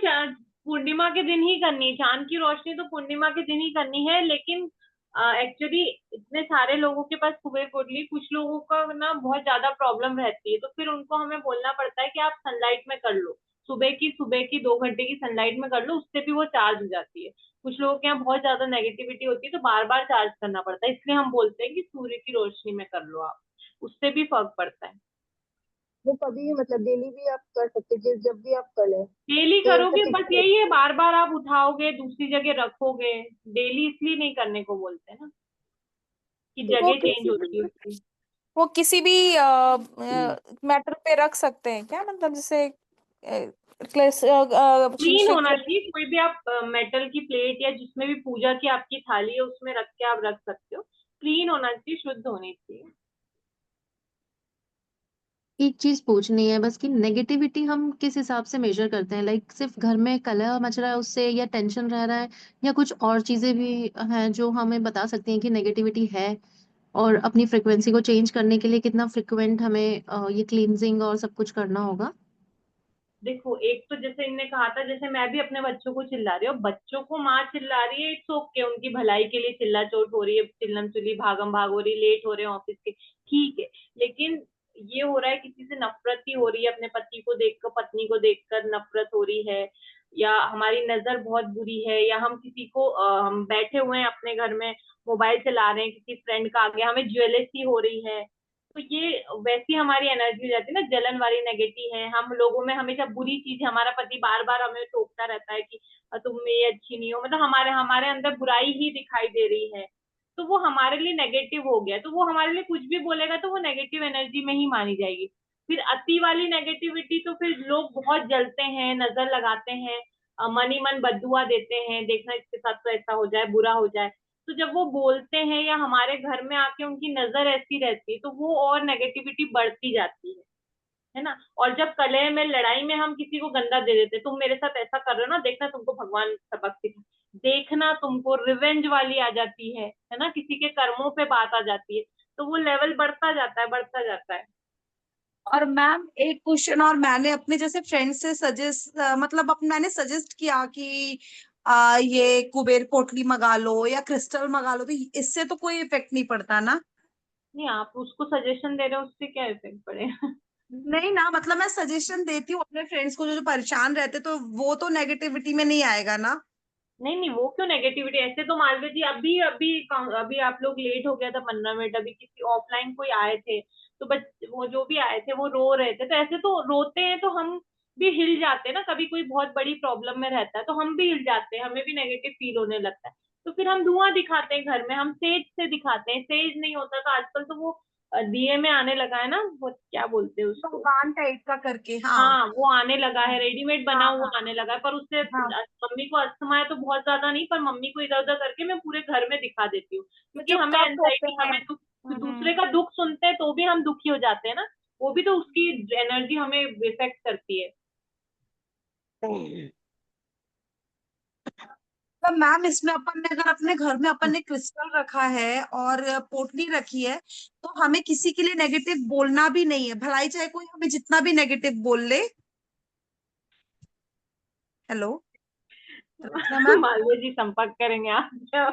पूर्णिमा के दिन ही करनी है, चांद की रोशनी तो पूर्णिमा के दिन ही करनी है। लेकिन एक्चुअली इतने सारे लोगों के पास कुबेर पोटली, कुछ लोगों का ना बहुत ज्यादा प्रॉब्लम रहती है, तो फिर उनको हमें बोलना पड़ता है कि आप सनलाइट में कर लो, सुबह की 2 घंटे की सनलाइट में कर लो, उससे भी वो चार्ज हो जाती है। कुछ लोगों के यहाँ बहुत ज्यादा नेगेटिविटी होती है तो बार बार चार्ज करना पड़ता है, इसलिए हम बोलते हैं कि सूर्य की रोशनी में कर लो आप, उससे भी फर्क पड़ता है। वो कभी भी मतलब डेली भी आप कर सकते हैं, जब भी आप करें। डेली कोई ऐसा करोगे बस फिक्स? यही है, बार बार आप उठाओगे दूसरी जगह रखोगे, डेली इसलिए नहीं करने को बोलते हैं ना कि वो जगह चेंज किसी होती है उसकी। वो किसी भी मैटर पे रख सकते हैं क्या, मतलब जैसे क्लीन श्री होना चाहिए, कोई भी आप मेटल की प्लेट या जिसमें भी पूजा की आपकी थाली है उसमें रख के आप रख सकते हो। क्लीन होना चाहिए, शुद्ध होनी चाहिए। एक चीज पूछनी है बस कि नेगेटिविटी हम किस हिसाब से मेजर करते हैं? लाइक सिर्फ घर में कलह मच रहा है उससे, या टेंशन रह रहा है, या कुछ और चीजें भी हैं जो हमें बता सकती हैं कि नेगेटिविटी है? और अपनी फ्रिक्वेंसी को चेंज करने के लिए कितना फ्रिक्वेंट हमें ये क्लींजिंग और सब कुछ करना होगा? देखो, एक तो जैसे इनने कहा था, जैसे मैं भी अपने बच्चों को चिल्ला रही हूँ, बच्चों को माँ चिल्ला रही है, इट्स ओके, उनकी भलाई के लिए चिल्ला चोट हो रही है, चिल्लम चिल्ली भागम भाग हो रही है, लेट हो रहे हैं ऑफिस के, ठीक है। लेकिन ये हो रहा है किसी से नफरत ही हो रही है, अपने पति को देखकर, पत्नी को देखकर नफरत हो रही है, या हमारी नजर बहुत बुरी है, या हम किसी को हम बैठे हुए हैं अपने घर में, मोबाइल चला रहे हैं, किसी फ्रेंड का आ गया, हमें ज्वेलसी हो रही है, तो ये वैसी हमारी एनर्जी हो जाती है ना, जलन वाली नेगेटिव है। हम लोगों में हमेशा बुरी चीज, हमारा पति बार बार हमें टोकता रहता है कि तुम में ये अच्छी नहीं हो, मतलब हमारे हमारे अंदर बुराई ही दिखाई दे रही है, तो वो हमारे लिए नेगेटिव हो गया, तो वो हमारे लिए कुछ भी बोलेगा तो वो नेगेटिव एनर्जी में ही मानी जाएगी। फिर अति वाली नेगेटिविटी तो फिर लोग बहुत जलते हैं, नजर लगाते हैं, मन ही मन बद्दुआ देते हैं, देखना इसके साथ तो ऐसा हो जाए, बुरा हो जाए। तो जब वो बोलते हैं या हमारे घर में आके उनकी नजर ऐसी रहती है तो वो और नेगेटिविटी बढ़ती जाती है ना। और जब कलह में, लड़ाई में हम किसी को गंदा दे देते, तुम मेरे साथ ऐसा कर रहे हो ना, देखना तुमको भगवान सबक सिखा, देखना तुमको, रिवेंज वाली आ जाती है ना, किसी के कर्मों पे बात आ जाती है, तो वो लेवल बढ़ता जाता है, बढ़ता जाता है। और मैम एक क्वेश्चन, और मैंने अपने जैसे फ्रेंड से मतलब मैंने सजेस्ट किया कि ये कुबेर पोटली मंगा लो या क्रिस्टल मंगा लो, तो इससे तो कोई इफेक्ट नहीं पड़ता ना? नहीं, आप उसको सजेशन दे रहे हो, उससे क्या इफेक्ट पड़ेगा? नहीं ना, मतलब मैं सजेशन देती हूँ अपने फ्रेंड्स को जो परेशान रहते, तो वो तो नेगेटिविटी में नहीं आएगा ना। नहीं नहीं, वो क्यों नेगेटिविटी? ऐसे तो मालवी जी अभी अभी अभी आप लोग लेट हो गया था 15 मिनट, अभी किसी ऑफलाइन कोई आए थे, तो बस वो जो भी आए थे वो रो रहे थे, तो ऐसे तो रोते हैं तो हम भी हिल जाते हैं ना, कभी कोई बहुत बड़ी प्रॉब्लम में रहता है तो हम भी हिल जाते हैं, हमें भी नेगेटिव फील होने लगता है। तो फिर हम धुआं दिखाते हैं घर में, हम सेज से दिखाते हैं। सेज नहीं होता तो आजकल तो वो दिए में आने लगा है ना, वो क्या बोलते हैं उसको, भगवान टाइप का करके, हाँ। हाँ वो आने लगा है, रेडीमेड बना हाँ हुआ हाँ आने लगा है, पर उससे हाँ। मम्मी को अस्थमा है तो बहुत ज्यादा नहीं, पर मम्मी को इधर उधर करके मैं पूरे घर में दिखा देती हूँ, तो क्योंकि जो हमें कफ होते एंजाइटी, हैं। हमें दुख, दूसरे का दुख सुनते हैं तो भी हम दुखी हो जाते हैं ना, वो भी तो उसकी एनर्जी हमें इफेक्ट करती है। तो मैम इसमें अपन ने, अगर अपने घर में अपन ने क्रिस्टल रखा है और पोटली रखी है, तो हमें किसी के लिए नेगेटिव बोलना भी नहीं है, भलाई चाहे कोई हमें जितना भी नेगेटिव बोल ले। हेलो रचना मैम। मालवीय जी संपर्क करेंगे आप मुझे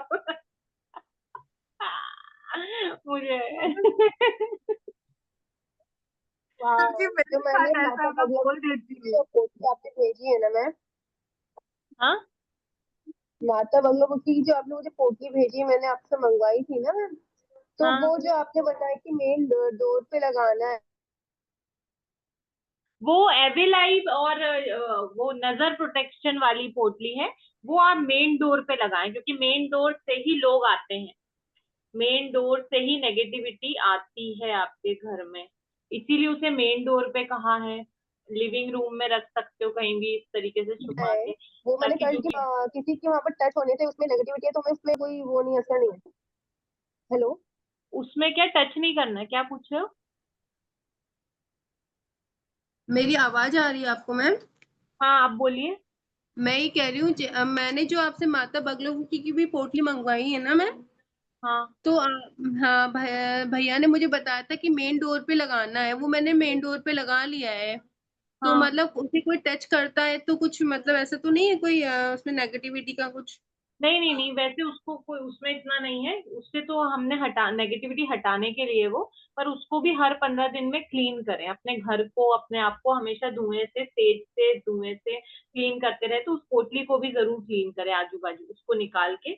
क्योंकि मेरे जो मैंने साथ ऐसा माता है, मैं बोल देती बगलामुखी की हूँ। जो पोथी आपने भेजी है ना मैम, हाँ माता बगलामुखी की जो आपने मुझे पोथी भेजी है, मैंने आपसे मंगवाई थी ना मैम, तो हाँ, वो जो आपने बताया कि मेन डोर पे लगाना है। वो एविलाइव और वो नजर प्रोटेक्शन वाली पोटली है, वो आप मेन डोर पे लगाएं, क्योंकि मेन डोर से ही लोग आते हैं, मेन डोर से ही नेगेटिविटी आती है आपके घर में, इसीलिए उसे मेन डोर पे कहा है। लिविंग रूम में रख सकते हो कहीं भी इस तरीके से छुपा है के, वो मैंने ताकि कल जो की भी। किसी के वहां पर टच होने से उसमें नेगेटिविटी है, तो मैं उसमें कोई वो नहीं, असर नहीं है। हेलो, उसमें क्या टच नहीं करना है, क्या पूछ रहे हो? मेरी आवाज आ रही है आपको मैम? हाँ आप बोलिए। मैं ये कह रही हूँ मैंने जो आपसे माता बगलामुखी की भी पोटली मंगवाई है ना मैम, हाँ तो हाँ भैया ने मुझे बताया था कि मेन डोर पे लगाना है, वो मैंने मेन डोर पे लगा लिया है। तो हाँ, मतलब उसे कोई टच करता है तो कुछ मतलब ऐसा तो नहीं है कोई उसमें नेगेटिविटी का कुछ? नहीं नहीं नहीं, वैसे उसको कोई उसमें इतना नहीं है, उससे तो हमने हटा, नेगेटिविटी हटाने के लिए वो, पर उसको भी हर 15 दिन में क्लीन करें, अपने घर को अपने आप को हमेशा धुएं से, तेज से धुएं से क्लीन करते रहे, तो उस पोटली को भी जरूर क्लीन करें, आजू बाजू उसको निकाल के।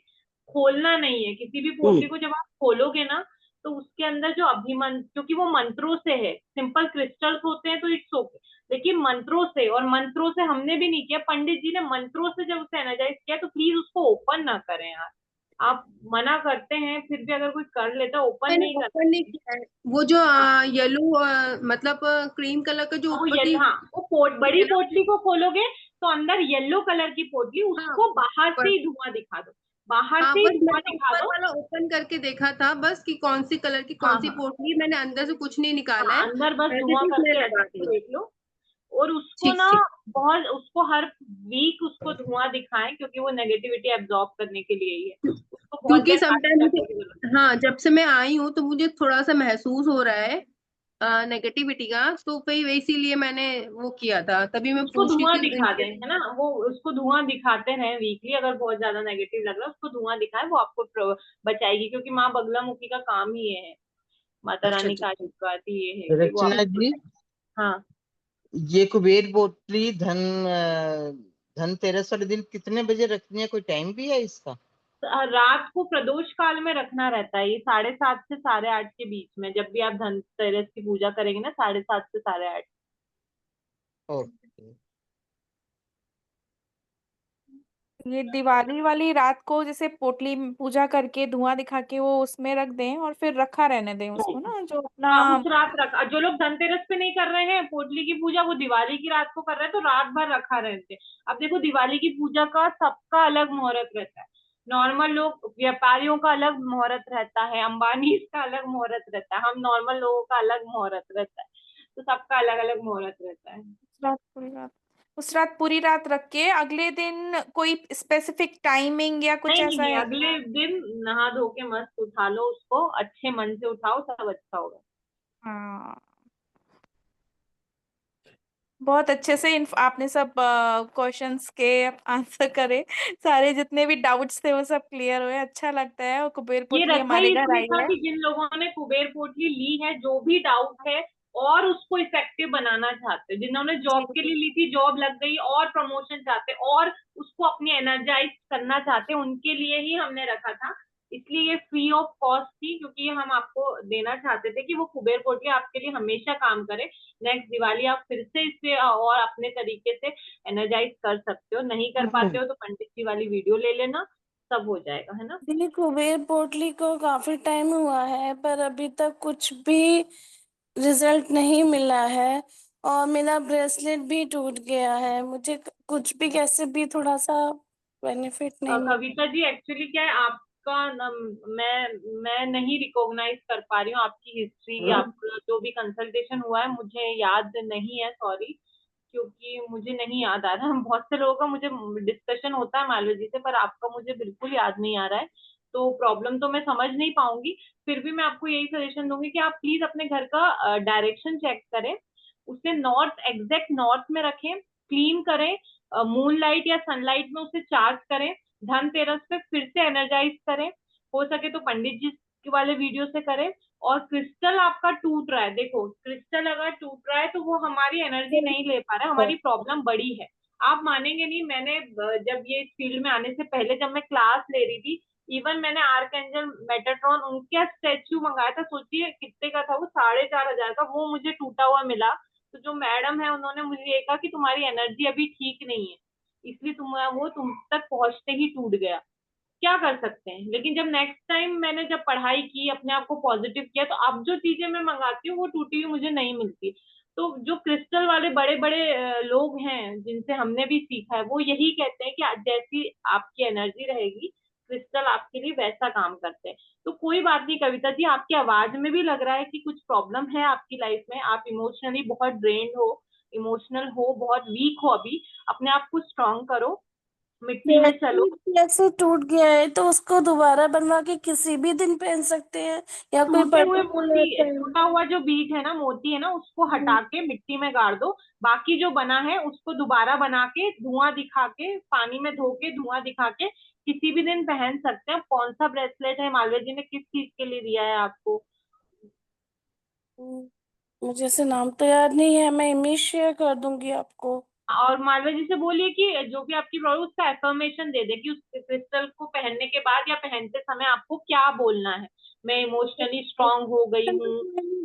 खोलना नहीं है किसी भी पोटली को, जब आप खोलोगे ना तो उसके अंदर जो अभिमंत्र, क्योंकि वो मंत्रों से है, सिंपल क्रिस्टल्स होते हैं तो इट्स ओके, लेकिन मंत्रों से, और मंत्रों से हमने भी नहीं किया, पंडित जी ने मंत्रों से जब उसे एनर्जाइज किया, तो प्लीज उसको ओपन ना करें यार। आप मना करते हैं फिर भी अगर कोई कर लेता है, ओपन मैंने नहीं करना। ओपन नहीं किया है। वो जो हाँ, येलो मतलब क्रीम कलर का जो वो ऊपर ये, की हाँ वो बड़ी है ना, पोटली को खोलोगे तो अंदर येलो कलर की पोटली, हाँ उसको बाहर से ऊपर, ही धुआं दिखा दो, बाहर हाँ से ही बस धुआं मैंने दिखा ऊपर दो। वाला ओपन करके देखा था बस कि कौन सी कलर की हाँ कौन सी हाँ पोटली है, मैंने अंदर से कुछ नहीं निकाला हाँ, है, अंदर बस ऐसे धुआं सिर्फ करके मैंने अच्छे लगा से दिया। देख लो, और उसको ठीक ना ठीक। बहुत, उसको हर वीक उसको धुआं दिखाएं, क्योंकि वो नेगेटिविटी एब्जॉर्ब करने के लिए ही है, उसको बहुत क्योंकि देर समटाइम आगे मुझे, रखने की जरूरत है। हाँ जब से मैं आई हूँ तो मुझे थोड़ा सा महसूस हो रहा है नेगेटिविटी का, तो फिर इसीलिए मैंने वो किया था, तभी मैं उसको पूछ रही धुआं थी दिखा दें, है ना, वो उसको धुआं दिखाते रहे वीकली, अगर बहुत ज्यादा नेगेटिव लग रहा है उसको धुआं दिखाए, वो आपको बचाएगी, क्योंकि माँ बगलामुखी का काम ही ये है, माता अच्छा रानी अच्छा का अच्छा। आशीर्वाद ही ये है कि वो रचना आपको जी, protect-। हाँ, ये कुबेर पोटली धनतेरस वाले दिन कितने बजे रखनी है, कोई टाइम भी है इसका? रात को प्रदोष काल में रखना रहता है, ये 7:30 से 8:30 के बीच में, जब भी आप धनतेरस की पूजा करेंगे ना, 7:30 से 8:30। ओके। ये दिवाली वाली रात को जैसे पोटली में पूजा करके धुआं दिखा के वो उसमें रख दें और फिर रखा रहने दें उसको ना, जो अपना। हाँ उस रात रखा, जो लोग धनतेरस पे नहीं कर रहे हैं पोटली की पूजा, वो दिवाली की रात को कर रहे हैं, तो रात भर रखा रहते हैं। अब देखो दिवाली की पूजा का सबका अलग मुहूर्त रहता है, नॉर्मल लोग, व्यापारियों का अलग मुहूर्त रहता है, अंबानी का अलग मुहूर्त रहता है, हम नॉर्मल लोगों का अलग मुहूर्त रहता है, तो सबका अलग अलग मुहूर्त रहता है। उस रात पूरी रात रख के अगले दिन कोई स्पेसिफिक टाइमिंग या कुछ नहीं नहीं ऐसा नहीं, है अगले क्या? दिन नहा धो के मस्त उठा लो उसको, अच्छे मन से उठाओ, सब अच्छा होगा। हाँ, बहुत अच्छे से आपने सब क्वेश्चंस के आंसर करे, सारे जितने भी डाउट्स थे वो सब क्लियर हुए, अच्छा लगता है। और कुबेर ये पोटली रखा हमारे ही घर इसलिए आई था है। कि जिन लोगों ने कुबेर पोटली ली है, जो भी डाउट है और उसको इफेक्टिव बनाना चाहते हैं, जिन्होंने जॉब के लिए ली थी जॉब लग गई और प्रमोशन चाहते और उसको अपनी एनर्जाइज करना चाहते, उनके लिए ही हमने रखा था। इसलिए ये फ्री ऑफ कॉस्ट थी, क्योंकि ये हम आपको देना चाहते थे कि वो कुबेर पोटली आपके लिए हमेशा काम करे। नेक्स्ट दिवाली आप फिर से इससे और अपने तरीके से एनर्जाइज कर सकते हो, नहीं कर पाते हो तो पंडित जी वाली वीडियो ले लेना, सब हो जाएगा, है ना। दीदी कुबेर पोटली को काफी टाइम हुआ है पर अभी तक कुछ भी रिजल्ट नहीं मिला है और मेरा ब्रेसलेट भी टूट गया है। मुझे कुछ भी कैसे भी थोड़ा सा बेनिफिट नहीं मिल कविता जी एक्चुअली क्या है आपका मैं नहीं रिकॉग्नाइज कर पा रही हूँ आपकी हिस्ट्री, आपका जो भी कंसल्टेशन हुआ है मुझे याद नहीं है, सॉरी, क्योंकि मुझे नहीं याद आ रहा है। बहुत से लोगों का मुझे डिस्कशन होता है मालवी जी से, पर आपका मुझे बिल्कुल याद नहीं आ रहा है, तो प्रॉब्लम तो मैं समझ नहीं पाऊंगी। फिर भी मैं आपको यही सजेशन दूंगी कि आप प्लीज अपने घर का डायरेक्शन चेक करें, उसे नॉर्थ, एग्जैक्ट नॉर्थ में रखें, क्लीन करें, मूनलाइट या सनलाइट में उसे चार्ज करें, धनतेरस पे फिर से एनर्जाइज करें, हो सके तो पंडित जी वाले वीडियो से करें। और क्रिस्टल आपका टूट रहा है, देखो क्रिस्टल अगर टूट रहा है तो वो हमारी एनर्जी नहीं ले पा रहा है, हमारी प्रॉब्लम बड़ी है। आप मानेंगे नहीं, मैंने जब ये फील्ड में आने से पहले जब मैं क्लास ले रही थी, इवन मैंने आर्कएंजल मेटाट्रॉन उनका स्टैच्यू मंगाया था, सोचिए कितने का था वो, 4,500 का, वो मुझे टूटा हुआ मिला। तो जो मैडम है उन्होंने मुझे ये कहा कि तुम्हारी एनर्जी अभी ठीक नहीं है, इसलिए तुम तक पहुंचते ही टूट गया, क्या कर सकते हैं। लेकिन जब नेक्स्ट टाइम मैंने जब पढ़ाई की, अपने आप को पॉजिटिव किया, तो अब जो चीजें मैं मंगाती हूँ वो टूटी हुई मुझे नहीं मिलती। तो जो क्रिस्टल वाले बड़े बड़े लोग हैं जिनसे हमने भी सीखा है, वो यही कहते हैं कि जैसी आपकी एनर्जी रहेगी क्रिस्टल आपके लिए वैसा काम करते हैं। तो कोई बात नहीं कविता जी, आपकी आवाज में भी लग रहा है कि कुछ प्रॉब्लम है आपकी लाइफ में, आप इमोशनली बहुत ड्रेन्ड हो, इमोशनल हो, बहुत वीक हो, अभी अपने आप को स्ट्रांग करो, मिट्टी में चलो। जैसे टूट गया है तो उसको दोबारा बनवा के किसी भी दिन पहन सकते हैं या कोई टूटे हुए पर्टिकुलर मोती, टाइम? टूटा हुआ जो बीज है ना, मोती है ना, उसको हटा के मिट्टी में गाड़ दो, बाकी जो बना है उसको दोबारा बना के धुआं दिखा के, पानी में धो के धुआं दिखा के किसी भी दिन पहन सकते हैं। कौन सा ब्रेसलेट है, मालवीय जी ने किस चीज के लिए दिया है आपको? मुझे ऐसे नाम तो याद नहीं है, मैं इमेज शेयर कर दूंगी आपको। और मालवीय जी से बोलिए कि जो भी आपकी प्रॉब्लम उसका एफर्मेशन दे दे, कि उस क्रिस्टल को पहनने के बाद या पहनते समय आपको क्या बोलना है। मैं इमोशनली स्ट्रांग हो गई हूँ,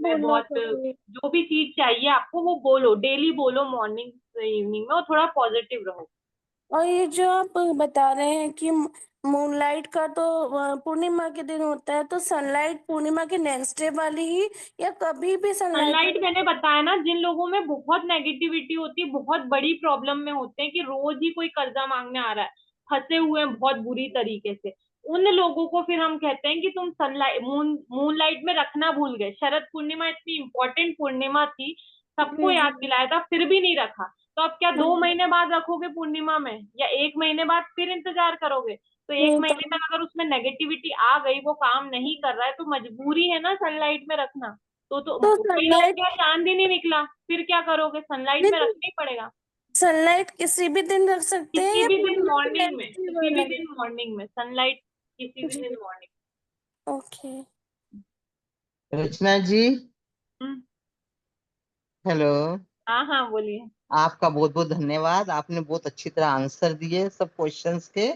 मैं बहुत, जो भी चीज चाहिए आपको वो बोलो, डेली बोलो, मॉर्निंग से इवनिंग में, और थोड़ा पॉजिटिव रहो। और ये जो आप बता रहे हैं कि मूनलाइट का तो पूर्णिमा के दिन होता है, तो सनलाइट पूर्णिमा के नेक्स्ट डे वाली ही या कभी भी सनलाइट सनलाइट? मैंने बताया ना, जिन लोगों में बहुत नेगेटिविटी होती है, बहुत बड़ी प्रॉब्लम में होते हैं कि रोज ही कोई कर्जा मांगने आ रहा है, फंसे हुए हैं बहुत बुरी तरीके से, उन लोगों को फिर हम कहते हैं कि तुम सनलाइट मूनलाइट में रखना भूल गए। शरद पूर्णिमा इतनी इंपॉर्टेंट पूर्णिमा थी, सबको याद दिलाया था, फिर भी नहीं रखा, तो अब क्या 2 महीने बाद रखोगे पूर्णिमा में, या 1 महीने बाद फिर इंतजार करोगे? तो 1 महीने तक अगर उसमें नेगेटिविटी आ गई, वो काम नहीं कर रहा है, तो मजबूरी है ना सनलाइट में रखना। तो तो कई लोग सनलाइट, क्या, चांद ही नहीं निकला, फिर क्या करोगे? सनलाइट में रखना ही पड़ेगा, सनलाइट किसी भी दिन रख सकते हैं किसी या भी दिन पूर्णिमा के मॉर्निंग में, नेक्स्ट डे किसी भी वाला? दिन मॉर्निंग में सनलाइट, किसी भी दिन मॉर्निंग। ओके। रचना जी, हम्म, हेलो। हाँ हाँ बोलिए। आपका बहुत बहुत धन्यवाद, आपने बहुत अच्छी तरह आंसर दिए सब क्वेश्चंस के।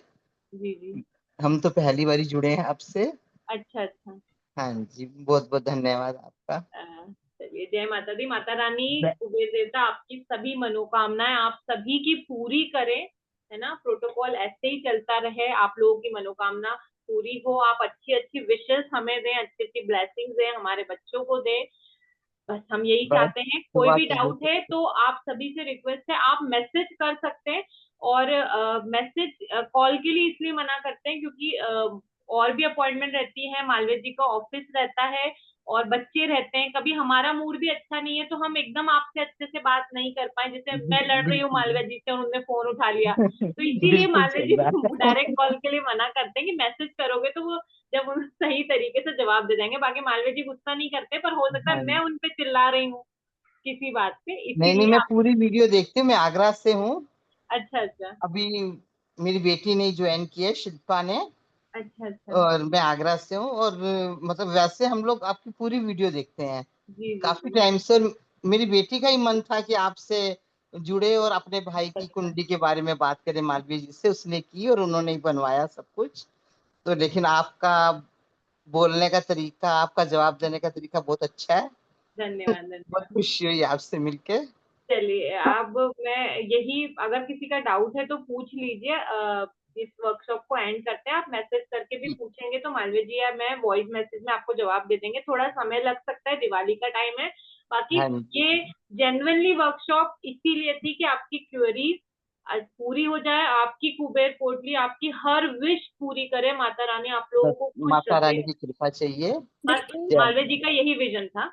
जी जी। हम तो पहली बार ही जुड़े हैं आपसे। अच्छा अच्छा। हाँ जी, बहुत बहुत धन्यवाद आपका। चलिए, जय माता दी। माता रानी कुबेर देवता आपकी सभी मनोकामनाएं आप सभी की पूरी करें, है ना। प्रोटोकॉल ऐसे ही चलता रहे, आप लोगों की मनोकामना पूरी हो, आप अच्छी अच्छी विशेष हमें दें, अच्छी अच्छी ब्लेसिंग्स दें, हमारे बच्चों को दें, बस हम यही बस चाहते हैं। कोई दुआ भी कीजिए डाउट है तो आप सभी से रिक्वेस्ट है, आप मैसेज कर सकते हैं। और मैसेज कॉल के लिए इसलिए मना करते हैं क्योंकि और भी अपॉइंटमेंट रहती है, मालवीय जी का ऑफिस रहता है और बच्चे रहते हैं, कभी हमारा मूड भी अच्छा नहीं है तो हम एकदम आपसे अच्छे से बात नहीं कर पाए। जैसे मैं लड़ रही हूँ मालवीय जी से और उन्होंने फोन उठा लिया, तो इसीलिए बिल्कुल मालवीय सही जी बात है। डायरेक्ट कॉल के लिए मना करते हैं कि मैसेज करोगे तो वो जब उन सही तरीके से जवाब दे देंगे। बाकी मालवीय जी गुस्सा नहीं करते, पर हो सकता है मैं हाँ। उन पे चिल्ला रही हूँ किसी बात पे, नहीं नहीं, इसीलिए मैं आप। पूरी वीडियो देखती हूँ, मैं आगरा से हूँ। अच्छा अच्छा। अभी मेरी बेटी ने ज्वाइन किया है, शिल्पा ने, अच्छा अच्छा। और मैं आगरा से हूँ। और मतलब वैसे हम लोग आपकी पूरी वीडियो देखते हैं, जी जी काफी टाइम से मेरी बेटी का ही मन था कि आपसे जुड़े और अपने भाई की कुंडली के बारे में बात करें मालवीय जी से। उसने की और उन्होंने ही बनवाया सब कुछ। तो लेकिन आपका बोलने का तरीका, आपका जवाब देने का तरीका बहुत अच्छा है। धन्यवाद बहुत धन्यवाद। खुशी हुई आपसे मिलके। चलिए अब मैं यही, अगर किसी का डाउट है तो पूछ लीजिए। इस वर्कशॉप को एंड करते हैं। आप मैसेज करके भी पूछेंगे तो मालवीय जी या मैं वॉइस मैसेज में आपको जवाब दे देंगे। थोड़ा समय लग सकता है, दिवाली का टाइम है। बाकी हाँ जी। ये जेन्युइनली वर्कशॉप इसीलिए थी कि आपकी क्वेरीज पूरी हो जाए, आपकी कुबेर पोटली आपकी हर विश पूरी करे, माता रानी आप लोगों बस को खुश माता रखे। रानी की कृपा चाहिए। बस जय मालवीय जी का यही विजन था। हाँ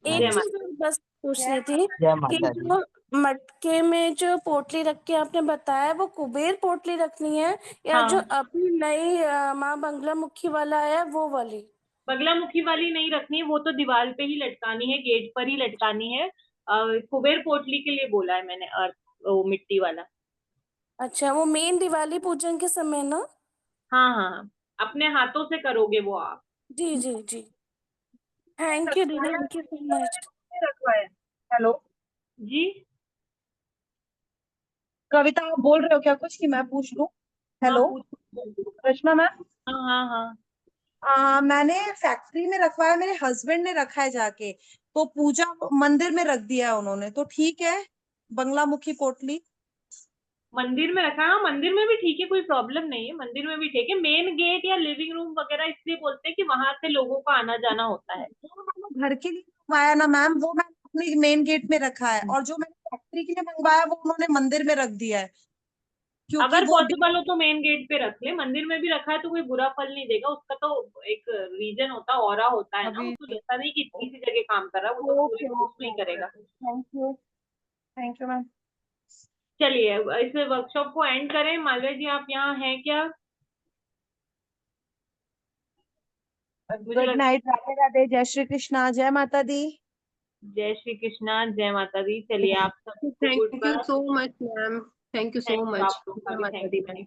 एक जय जी। माता चीज और बस पूछनी थी जय कि माता दी। जो मटके में जो पोटली रख के आपने बताया वो कुबेर पोटली रखनी है या जो हाँ, अभी नई माँ बंगला मुखी वाला आया वो वाली? बगलामुखी वाली नहीं रखनी है, वो तो दीवार पे ही लटकानी है, गेट पर ही लटकानी है। कुबेर पोटली के लिए बोला है मैंने, अर्थ वो मिट्टी वाला। अच्छा, वो मेन दिवाली पूजन के समय ना? हाँ हाँ हाँ, अपने हाथों से करोगे वो आप। जी जी जी। थैंक यू दीदी, थैंक यू सो मच। रखवाया। हेलो जी कविता, आप बोल रहे हो क्या कुछ कि मैं पूछ लूं? हाँ हेलो पूछ। रचना मैम। हाँ हाँ हाँ। मैंने फैक्ट्री में रखवाया, मेरे हस्बैंड ने रखा है जाके, तो पूजा मंदिर में रख दिया है उन्होंने, तो ठीक है बंगला मुखी पोटली? मंदिर में रखा है, हाँ मंदिर में भी ठीक है, कोई प्रॉब्लम नहीं है, मंदिर में भी ठीक है। मेन गेट या लिविंग रूम वगैरह इसलिए बोलते हैं कि वहां से लोगों का आना जाना होता है। वो मैंने घर के लिए मंगवाया ना मैम, वो मैंने अपनी मेन गेट में रखा है, और जो मैंने फैक्ट्री के लिए मंगवाया वो उन्होंने मंदिर में रख दिया है, क्योंकि अगर वो पॉसिबल हो तो मेन गेट पे रख ले। मंदिर में भी रखा है तो कोई बुरा फल नहीं देगा, उसका तो एक रीजन होता है, ऑरा होता है ना, वो अभी तो ऐसा नहीं कि इतनी सी जगह काम कर रहा है, वो तो पूरे ओके उसमें ओके ही ओके, करेगा। Thank you ma'am. चलिए इस वर्कशॉप को एंड करें। मालवीय जी आप यहाँ हैं क्या? मुझे गुड लग नाइट, राधे राधे, जय श्री कृष्णा, जय माता दी। जय श्री कृष्णा, जय माता दी। चलिए आप सबको good thank you bye. So much ma'am, thank you so thank you, much. आप लोग का भी माता थैंक दी यू। मैम।